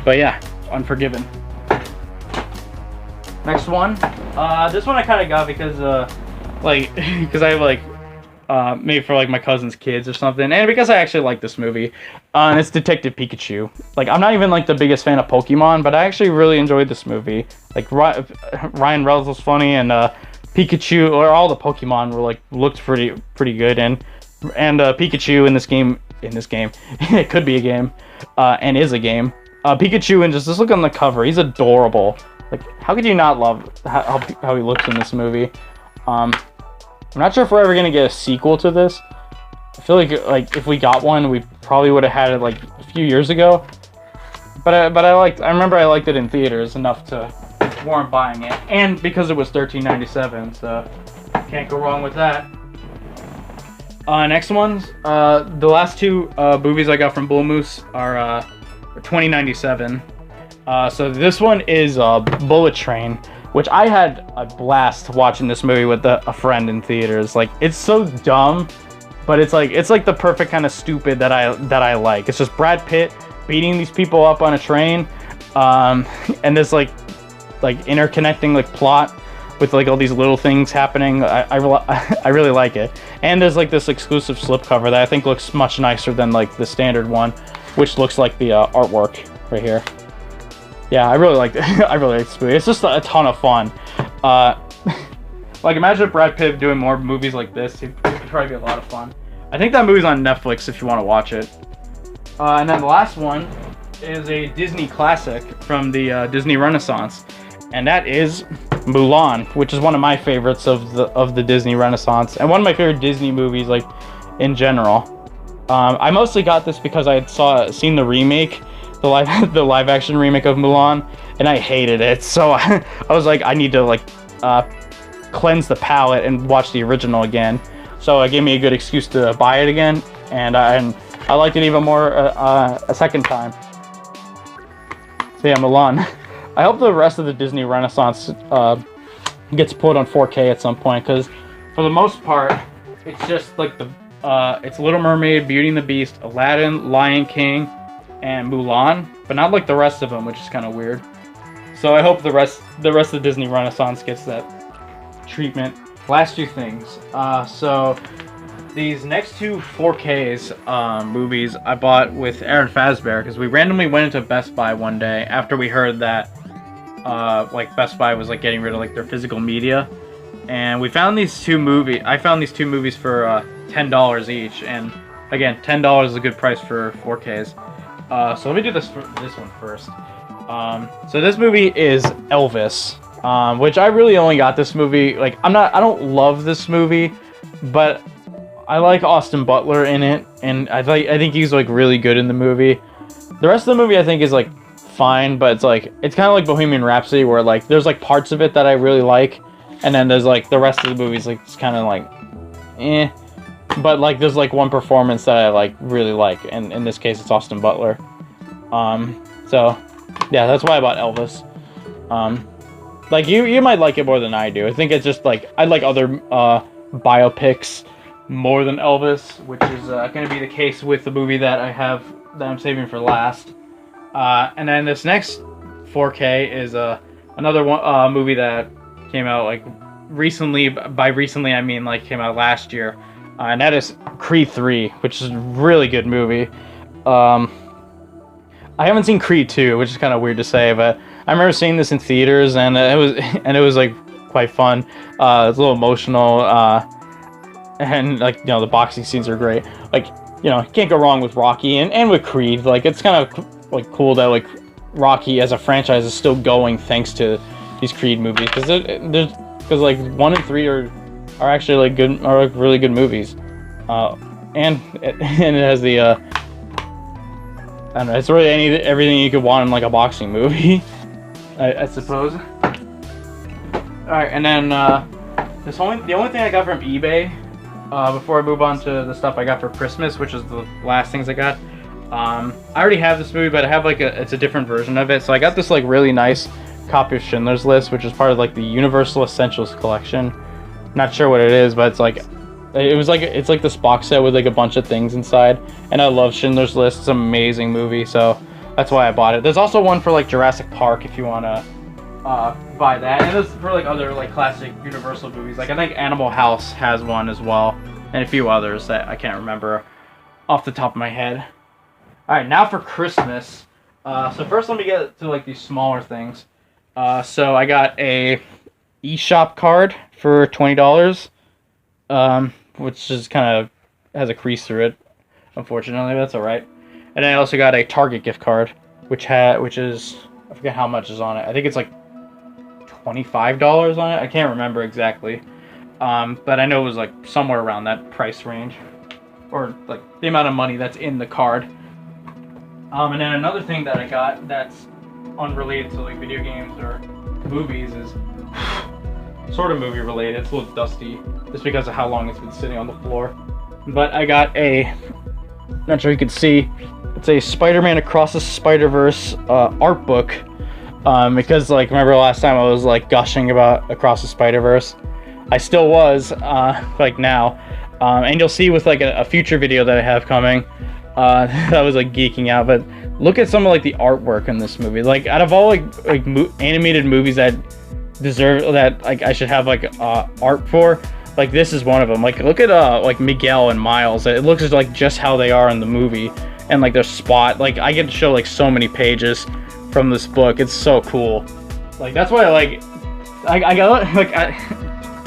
But yeah, Unforgiven. Next one. This one I kind of got because because I have like made for like my cousin's kids or something, and because I actually like this movie. And it's Detective Pikachu. Like, I'm not even like the biggest fan of Pokemon, but I actually really enjoyed this movie. Like Ryan Reynolds was funny, and Pikachu, or all the Pokemon were like looked pretty good, and Pikachu in this game, it could be a game, and is a game. Pikachu, and just look on the cover, he's adorable. Like, how could you not love how he looks in this movie? I'm not sure if we're ever gonna get a sequel to this. I feel like if we got one, we probably would have had it like a few years ago. But I remember I liked it in theaters enough to warrant buying it, and because it was $13.97, so can't go wrong with that. Next ones, the last two movies I got from Bull Moose are $20.97. So this one is Bullet Train, which I had a blast watching this movie with a friend in theaters. Like, it's so dumb, but it's like the perfect kind of stupid that I like. It's just Brad Pitt beating these people up on a train, and this like interconnecting like plot with like all these little things happening. I really like it. And there's like this exclusive slipcover that I think looks much nicer than like the standard one, which looks like the artwork right here. Yeah, I really like I really like this movie. It's just a ton of fun. Like, imagine if Brad Pitt doing more movies like this. It'd probably be a lot of fun. I think that movie's on Netflix if you want to watch it. And then the last one is a Disney classic from the Disney Renaissance, and that is Mulan, which is one of my favorites of the Disney Renaissance, and one of my favorite Disney movies, like, in general. I mostly got this because I had seen the remake, the live action remake of Mulan, and I hated it. So I was like, I need to like cleanse the palate and watch the original again. So it gave me a good excuse to buy it again, and I liked it even more a second time. So yeah, Mulan. I hope the rest of the Disney Renaissance gets put on 4K at some point, because for the most part, it's just like it's Little Mermaid, Beauty and the Beast, Aladdin, Lion King, and Mulan, but not like the rest of them, which is kind of weird. So I hope the rest of the Disney Renaissance gets that treatment. Last two things. So these next two 4Ks movies I bought with Aaron Fazbear, because we randomly went into Best Buy one day after we heard that like Best Buy was like getting rid of like their physical media, and we found these two movies. I found these two movies for $10 each, and again, $10 is a good price for 4Ks. So let me do this one first. So this movie is Elvis, which I really only got this movie, like, I don't love this movie, but I like Austin Butler in it, and I think he's, like, really good in the movie. The rest of the movie I think is, like, fine, but it's kind of like Bohemian Rhapsody, where, like, there's, like, parts of it that I really like, and then there's, like, the rest of the movie's, like, it's kind of, like, eh. But, like, there's, like, one performance that I, like, really like, and in this case, it's Austin Butler. So, yeah, that's why I bought Elvis. Like, you might like it more than I do. I think it's just, like, I like other, biopics more than Elvis, which is, gonna be the case with the movie that I'm saving for last. And then this next 4K is, another one, movie that came out, like, recently. By recently, I mean, like, came out last year. And that is Creed 3, which is a really good movie. I haven't seen Creed 2, which is kind of weird to say, but I remember seeing this in theaters, and it was like quite fun. It's a little emotional, and, like, you know, the boxing scenes are great. Like, you know, can't go wrong with Rocky and with Creed. Like, it's kind of like cool that, like, Rocky as a franchise is still going thanks to these Creed movies, because like 1 and 3 are actually, like, good, are, like, really good movies, and it has the I don't know, it's really everything you could want in, like, a boxing movie, I suppose. Alright, and then the only thing I got from eBay, before I move on to the stuff I got for Christmas, which is the last things I got. I already have this movie, but I have, like, it's a different version of it. So I got this, like, really nice copy of Schindler's List, which is part of, like, the Universal Essentials collection. Not sure what it is, but it's like this box set with, like, a bunch of things inside, and I love Schindler's List. It's an amazing movie, so that's why I bought it. There's also one for, like, Jurassic Park if you want to buy that, and there's for, like, other, like, classic Universal movies. Like, I think Animal House has one as well, and a few others that I can't remember off the top of my head. Alright, now for Christmas. So first let me get to, like, these smaller things. So I got a eShop card for $20, which is kind of has a crease through it, unfortunately, but that's alright. And I also got a Target gift card, which is, I forget how much is on it. I think it's like $25 on it. I can't remember exactly, but I know it was, like, somewhere around that price range, or, like, the amount of money that's in the card. And then another thing that I got that's unrelated to, like, video games or movies is sort of movie related. It's a little dusty just because of how long it's been sitting on the floor. But I got not sure you can see, it's a Spider-Man Across the Spider-Verse art book. Because, like, remember last time I was, like, gushing about Across the Spider-Verse? I still was, like, now. And you'll see with, like, a future video that I have coming, that I was, like, geeking out. But look at some of, like, the artwork in this movie. Like, out of all, like animated movies that deserve, that, like, I should have, like, art for, like, this is one of them. Like, look at, like, Miguel and Miles. It looks like just how they are in the movie. And, like, their spot. Like, I get to show, like, so many pages from this book. It's so cool. Like, that's why I got, like,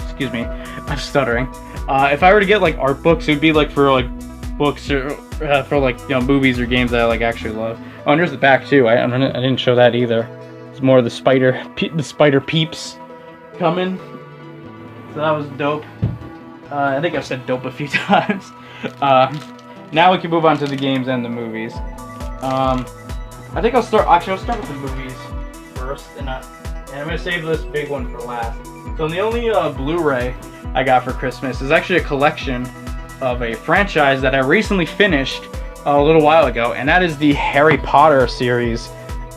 excuse me, I'm stuttering. If I were to get, like, art books, it would be, like, for, like, books or for, like, you know, movies or games that I, like, actually love. Oh, and there's the back too. I didn't show that either. It's more of the spider peeps coming. So that was dope. I think I've said dope a few times. Now we can move on to the games and the movies. I think I'll start with the movies first, and I'm gonna save this big one for last. So the only Blu-ray I got for Christmas is actually a collection of a franchise that I recently finished a little while ago, and that is the Harry Potter series.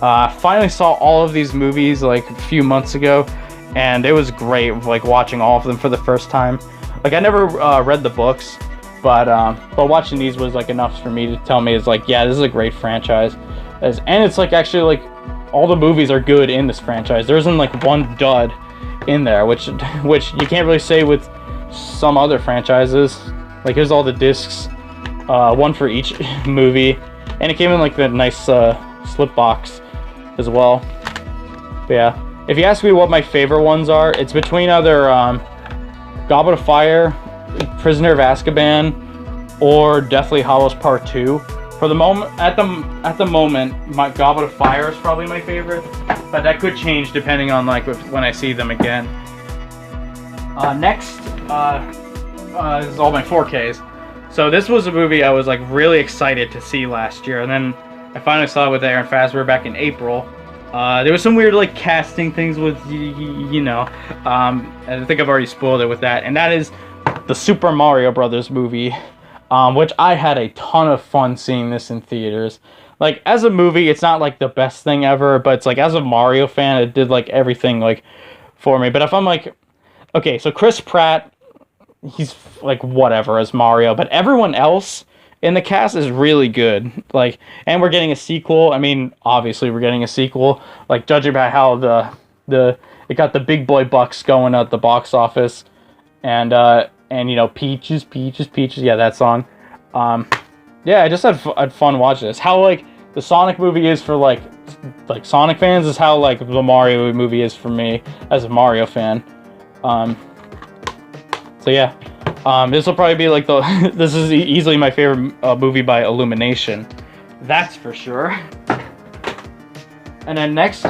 I finally saw all of these movies, like, a few months ago, and it was great, like, watching all of them for the first time. Like, I never read the books, but watching these was, like, enough for me to tell me, it's like, yeah, this is a great franchise. And it's, like, actually, like, all the movies are good in this franchise. There isn't, like, one dud in there, which you can't really say with some other franchises. Like, here's all the discs, one for each movie, and it came in, like, the nice slip box as well. But yeah, if you ask me what my favorite ones are, it's between either Goblet of Fire, Prisoner of Azkaban, or Deathly Hallows Part 2. For the moment, at the moment, my Goblet of Fire is probably my favorite, but that could change depending on like when I see them again. Next, this is all my 4Ks. So this was a movie I was like really excited to see last year, and then I finally saw it with Aaron Fassbender back in April. There was some weird like casting things with, you know, I think I've already spoiled it with that, and that is the Super Mario Brothers movie, which I had a ton of fun seeing this in theaters. Like, as a movie, it's not like the best thing ever, but it's like, as a Mario fan, it did like everything like for me. But if I'm like, okay, so Chris Pratt, he's like whatever as Mario, but everyone else in the cast is really good. Like, and we're getting a sequel. I mean, obviously we're getting a sequel. Like, judging by how it got the big boy bucks going at the box office, and you know, Peaches, yeah, that song. Yeah, I just had fun watching this. How like the Sonic movie is for like Sonic fans is how like the Mario movie is for me as a Mario fan. So yeah, this will probably be like this is easily my favorite movie by Illumination, that's for sure. And then next,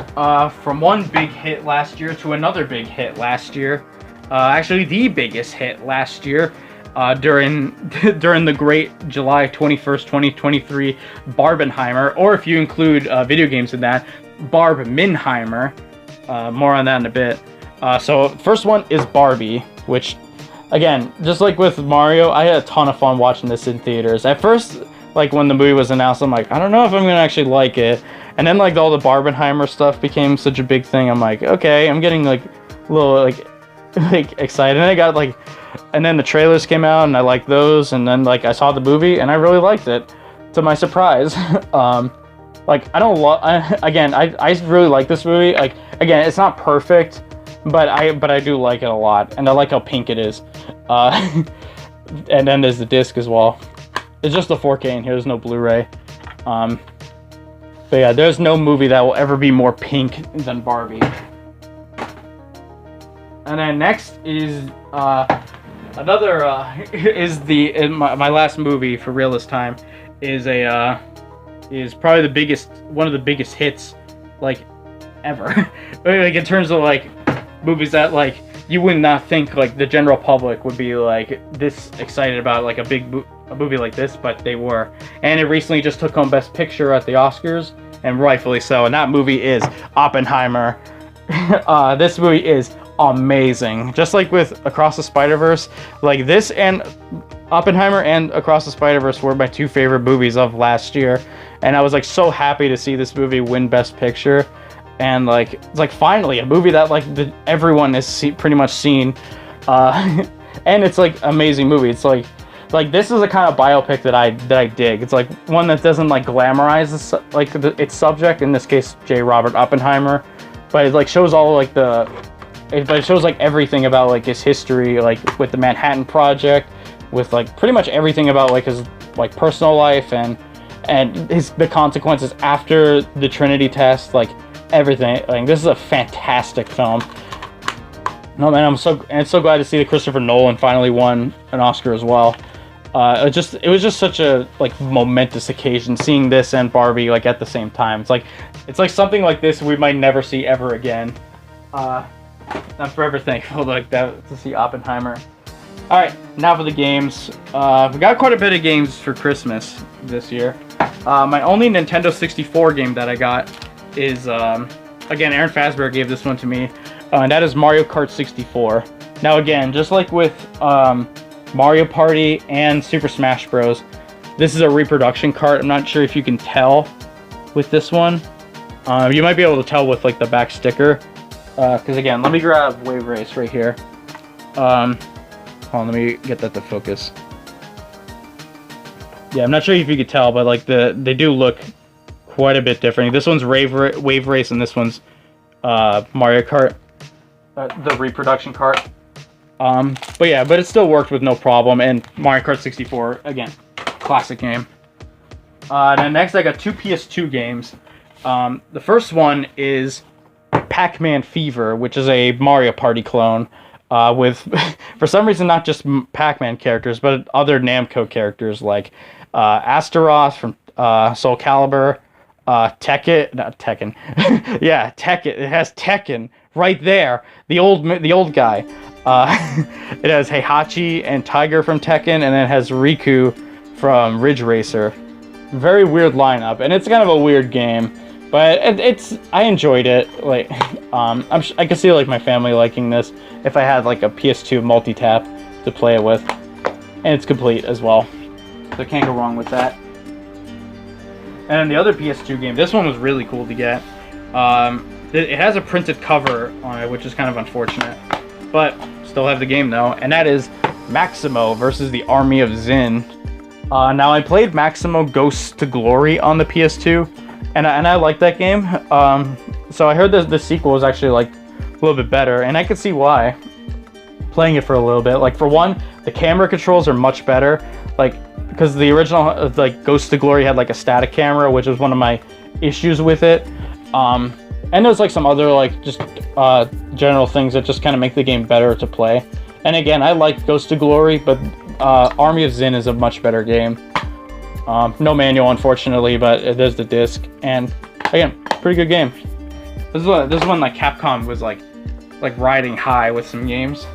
from one big hit last year to another big hit last year, actually the biggest hit last year, during the great July 21st, 2023 Barbenheimer, or if you include video games in that, Barb Minheimer. More on that in a bit. So first one is Barbie, which, again, just like with Mario, I had a ton of fun watching this in theaters. At first, like when the movie was announced, I'm like, I don't know if I'm gonna actually like it. And then like all the Barbenheimer stuff became such a big thing. I'm like, okay, I'm getting like a little like excited. And I got like, and then the trailers came out and I liked those. And then like I saw the movie and I really liked it, to my surprise. Like I don't love. I really like this movie. Like, again, it's not perfect, but I do like it a lot, and I like how pink it is. And then there's the disc as well. It's just the 4K in here. There's no Blu-ray. But yeah, there's no movie that will ever be more pink than Barbie. And then next is another is my last movie for real this time is probably one of the biggest hits like ever. Like in terms of like movies that like you would not think like the general public would be like this excited about like a movie like this, but they were. And it recently just took home Best Picture at the Oscars, and rightfully so. And that movie is Oppenheimer. This movie is amazing. Just like with Across the Spider-Verse, like this and Oppenheimer and Across the Spider-Verse were my two favorite movies of last year, and I was like so happy to see this movie win Best Picture. And like it's like finally a movie that like everyone has pretty much seen, and it's like amazing movie. It's like this is the kind of biopic that I dig. It's like one that doesn't like glamorize its subject, in this case J. Robert Oppenheimer, but it like shows all like but it shows like everything about like his history, like with the Manhattan Project, with like pretty much everything about like his like personal life and the consequences after the Trinity test, like everything. Like this is a fantastic film. No man, I'm so glad to see that Christopher Nolan finally won an Oscar as well. It was just such a like momentous occasion seeing this and Barbie like at the same time. It's like something like this we might never see ever again. I'm forever thankful like that to see Oppenheimer. All right, now for the games. We got quite a bit of games for Christmas this year. My only Nintendo 64 game that I got is again, Aaron Fassbender gave this one to me, and that is Mario Kart 64. Now again, just like with Mario Party and Super Smash Bros, this is a reproduction cart. I'm not sure if you can tell with this one. You might be able to tell with like the back sticker, because again, let me grab Wave Race right here. Hold on, let me get that to focus. Yeah, I'm not sure if you could tell, but like they do look quite a bit different. This one's Wave Race and this one's Mario Kart, the reproduction cart. But yeah, but it still worked with no problem. And Mario Kart 64, again, classic game. Then next I got two PS2 games. The first one is Pac-Man Fever, which is a Mario Party clone, with for some reason not just Pac-Man characters, but other Namco characters like Astaroth from Soul Calibur, Tekken, not Tekken, yeah, Tekken. It has Tekken right there. The old guy. It has Heihachi and Tiger from Tekken, and then it has Riku from Ridge Racer. Very weird lineup, and it's kind of a weird game, but I enjoyed it. Like, I could see like my family liking this if I had like a PS2 multi-tap to play it with, and it's complete as well, so can't go wrong with that. And then the other PS2 game, this one was really cool to get. It has a printed cover on it, which is kind of unfortunate, but still have the game though, and that is Maximo versus the Army of Zin. Now I played Maximo Ghosts to Glory on the PS2, and I liked that game. So I heard that the sequel was actually like a little bit better, and I could see why. Playing it for a little bit, like for one, the camera controls are much better, like because the original like Ghosts to Glory had like a static camera, which was one of my issues with it. And there's like some other like just general things that just kind of make the game better to play. And again, I like Ghosts to Glory, but Army of Zin is a much better game. No manual, unfortunately, but there's the disc, and again, pretty good game. This is when like Capcom was like riding high with some games.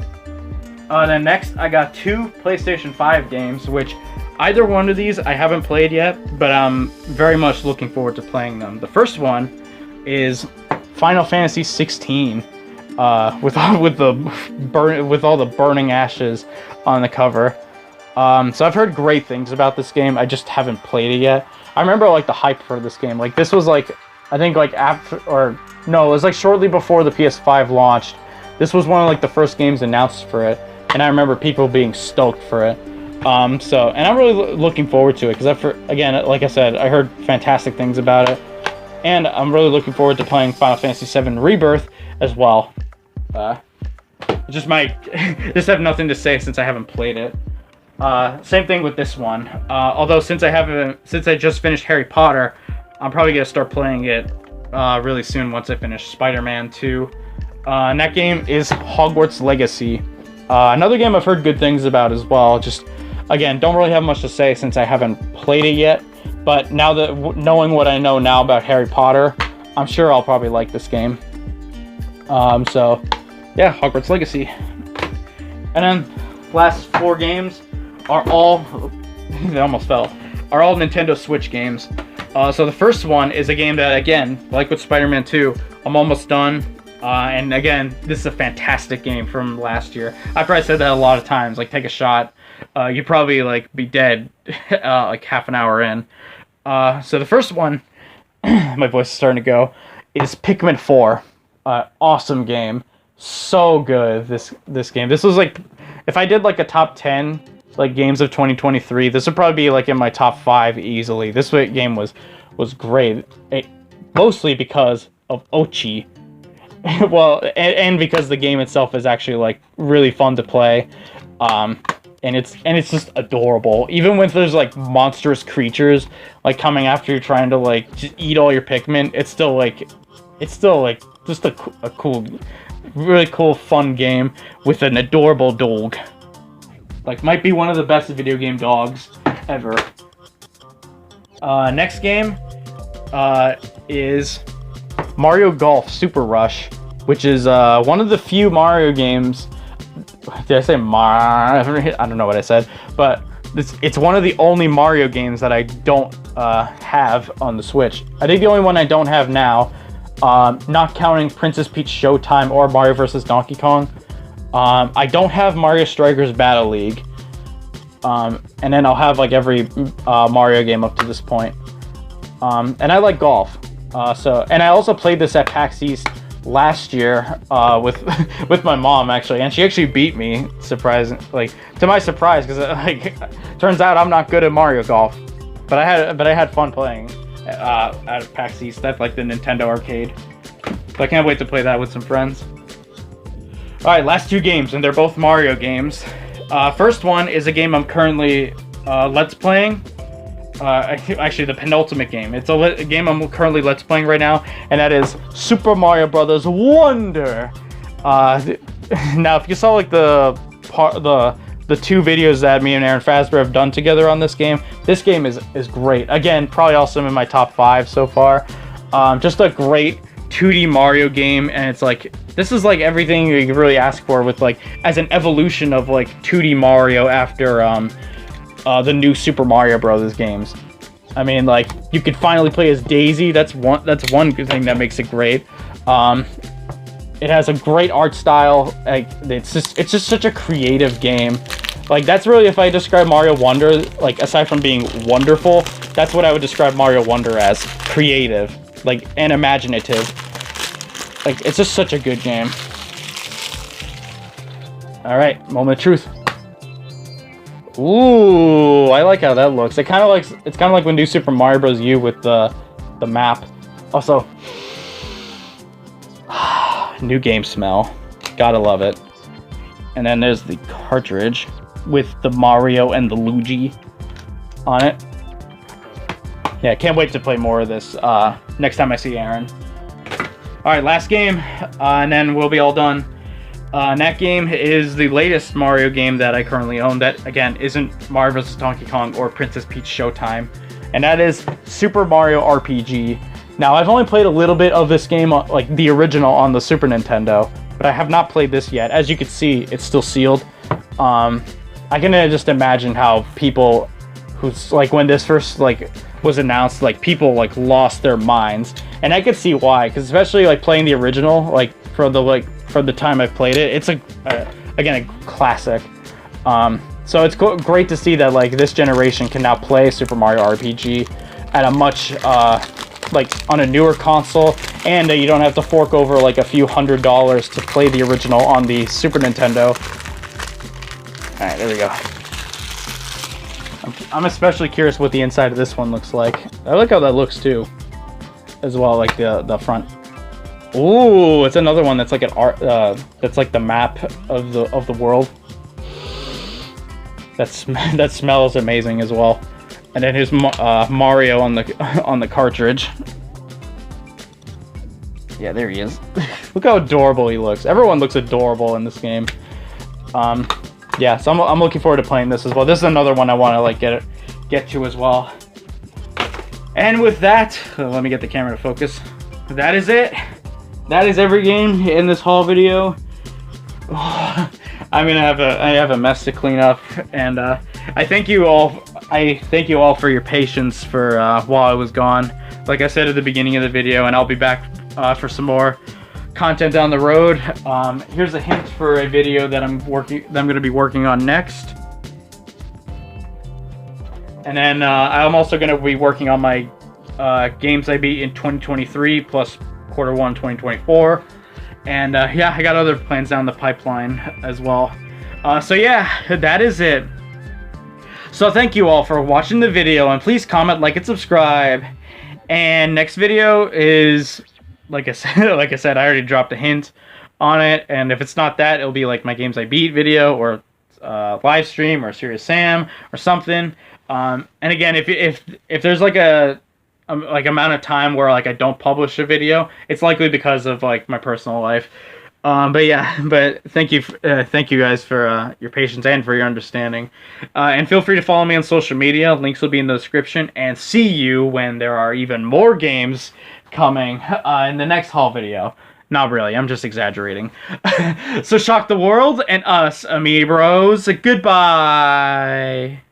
Then next, I got 2 PlayStation 5 games, which either one of these I haven't played yet, but I'm very much looking forward to playing them. The first one is Final Fantasy 16, with all the burning ashes on the cover. So I've heard great things about this game. I just haven't played it yet. I remember like the hype for this game. Like this was like, I think like after, or no, it was like shortly before the PS5 launched. This was one of like the first games announced for it, and I remember people being stoked for it. So, and I'm really looking forward to it because again, like I said, I heard fantastic things about it, and I'm really looking forward to playing Final Fantasy VII Rebirth as well. Just have nothing to say since I haven't played it. Same thing with this one. Although since I just finished Harry Potter, I'm probably gonna start playing it really soon once I finish Spider-Man 2. And that game is Hogwarts Legacy. Another game I've heard good things about as well. Just again, don't really have much to say since I haven't played it yet. But now that knowing what I know now about Harry Potter, I'm sure I'll probably like this game. So yeah, Hogwarts Legacy. And then last 4 games are all they almost fell. Are all Nintendo Switch games. So the first one is a game that, again, like with Spider-Man 2, I'm almost done. And again, this is a fantastic game from last year. I probably said that a lot of times, like take a shot. You'd probably like be dead like half an hour in. So the first one, my voice is starting to go, is Pikmin 4. Awesome game. So good, this game. This was like, if I did like a top 10 like games of 2023, this would probably be like in my top 5 easily. This game was great, mostly because of Ochi. Well, and because the game itself is actually like really fun to play, and it's just adorable. Even when there's like monstrous creatures like coming after you trying to like just eat all your Pikmin, it's still like just a cool, really cool, fun game with an adorable dog. Like, might be one of the best video game dogs ever. Next game is Mario Golf Super Rush, which is one of the few Mario games. Did I say Mario? I don't know what I said, but it's one of the only Mario games that I don't have on the Switch. I think the only one I don't have now, not counting Princess Peach Showtime or Mario vs. Donkey Kong, I don't have Mario Strikers Battle League, and then I'll have like every Mario game up to this point. And I like golf, and I also played this at PAX East last year with my mom actually, and she actually beat me, to my surprise, because like turns out I'm not good at Mario Golf, but I had fun playing at PAX East. That's like the Nintendo arcade, so I can't wait to play that with some friends. All right, last 2 games, and they're both Mario games. First one is a game I'm currently let's playing. Actually, the penultimate game. It's a game I'm currently let's playing right now, and that is Super Mario Brothers Wonder. Now, if you saw like the the two videos that me and Aaron Fazbear have done together on this game. This game is great. Again, probably also in my top 5 so far. Just a great 2D Mario game, and it's like, this is like everything you could really ask for with like, as an evolution of like 2D Mario after the new Super Mario Bros. Games. I mean, like, you could finally play as Daisy. That's one good thing that makes it great. It has a great art style. Like, it's just such a creative game. Like, that's really, if I describe Mario Wonder, like, aside from being wonderful, that's what I would describe Mario Wonder as. Creative, like, and imaginative. Like, it's just such a good game. All right, moment of truth. Ooh, I like how that looks. It's kind of like when New Super Mario Bros. U with the map. Also, new game smell. Gotta love it. And then there's the cartridge with the Mario and the Luigi on it. Yeah, can't wait to play more of this next time I see Aaron. Alright, last game, and then we'll be all done. And that game is the latest Mario game that I currently own that, again, isn't Mario vs. Donkey Kong or Princess Peach Showtime. And that is Super Mario RPG. Now, I've only played a little bit of this game, like the original on the Super Nintendo, but I have not played this yet. As you can see, it's still sealed. I can just imagine how people who's, like, when this first, like, was announced, like, people, like, lost their minds. And I could see why, because especially, like, playing the original, like, for the time I've played it, it's again, a classic. So it's great to see that, like, this generation can now play Super Mario RPG at a much, like, on a newer console, and you don't have to fork over like a few $100s to play the original on the Super Nintendo. All right, there we go. I'm especially curious what the inside of this one looks like. I like how that looks too, as well, like the front. Ooh, it's another one that's like an art. That's like the map of the world. That smells amazing as well. And then here's Mario on the cartridge. Yeah, there he is. Look how adorable he looks. Everyone looks adorable in this game. Yeah, so I'm looking forward to playing this as well. This is another one I want to like get to as well. And with that, let me get the camera to focus. That is it. That is every game in this haul video. I have a mess to clean up, and I thank you all for your patience for while I was gone. Like I said at the beginning of the video, and I'll be back for some more content down the road. Here's a hint for a video that I'm going to be working on next. And then I'm also going to be working on my games I beat in 2023 plus Q1 2024. And yeah, I got other plans down the pipeline as well. So yeah, that is it. So thank you all for watching the video, and please comment, like, and subscribe. And next video is, like I said, I already dropped a hint on it. And if it's not that, it'll be like my games I beat video, or live stream, or Serious Sam, or something. And again, if there's like a amount of time where like I don't publish a video, it's likely because of like my personal life. But yeah, thank you guys for your patience and for your understanding. And feel free to follow me on social media. Links will be in the description. And see you when there are even more games coming in the next haul video. Not really, I'm just exaggerating. So shock the world and us, amiibros. Goodbye.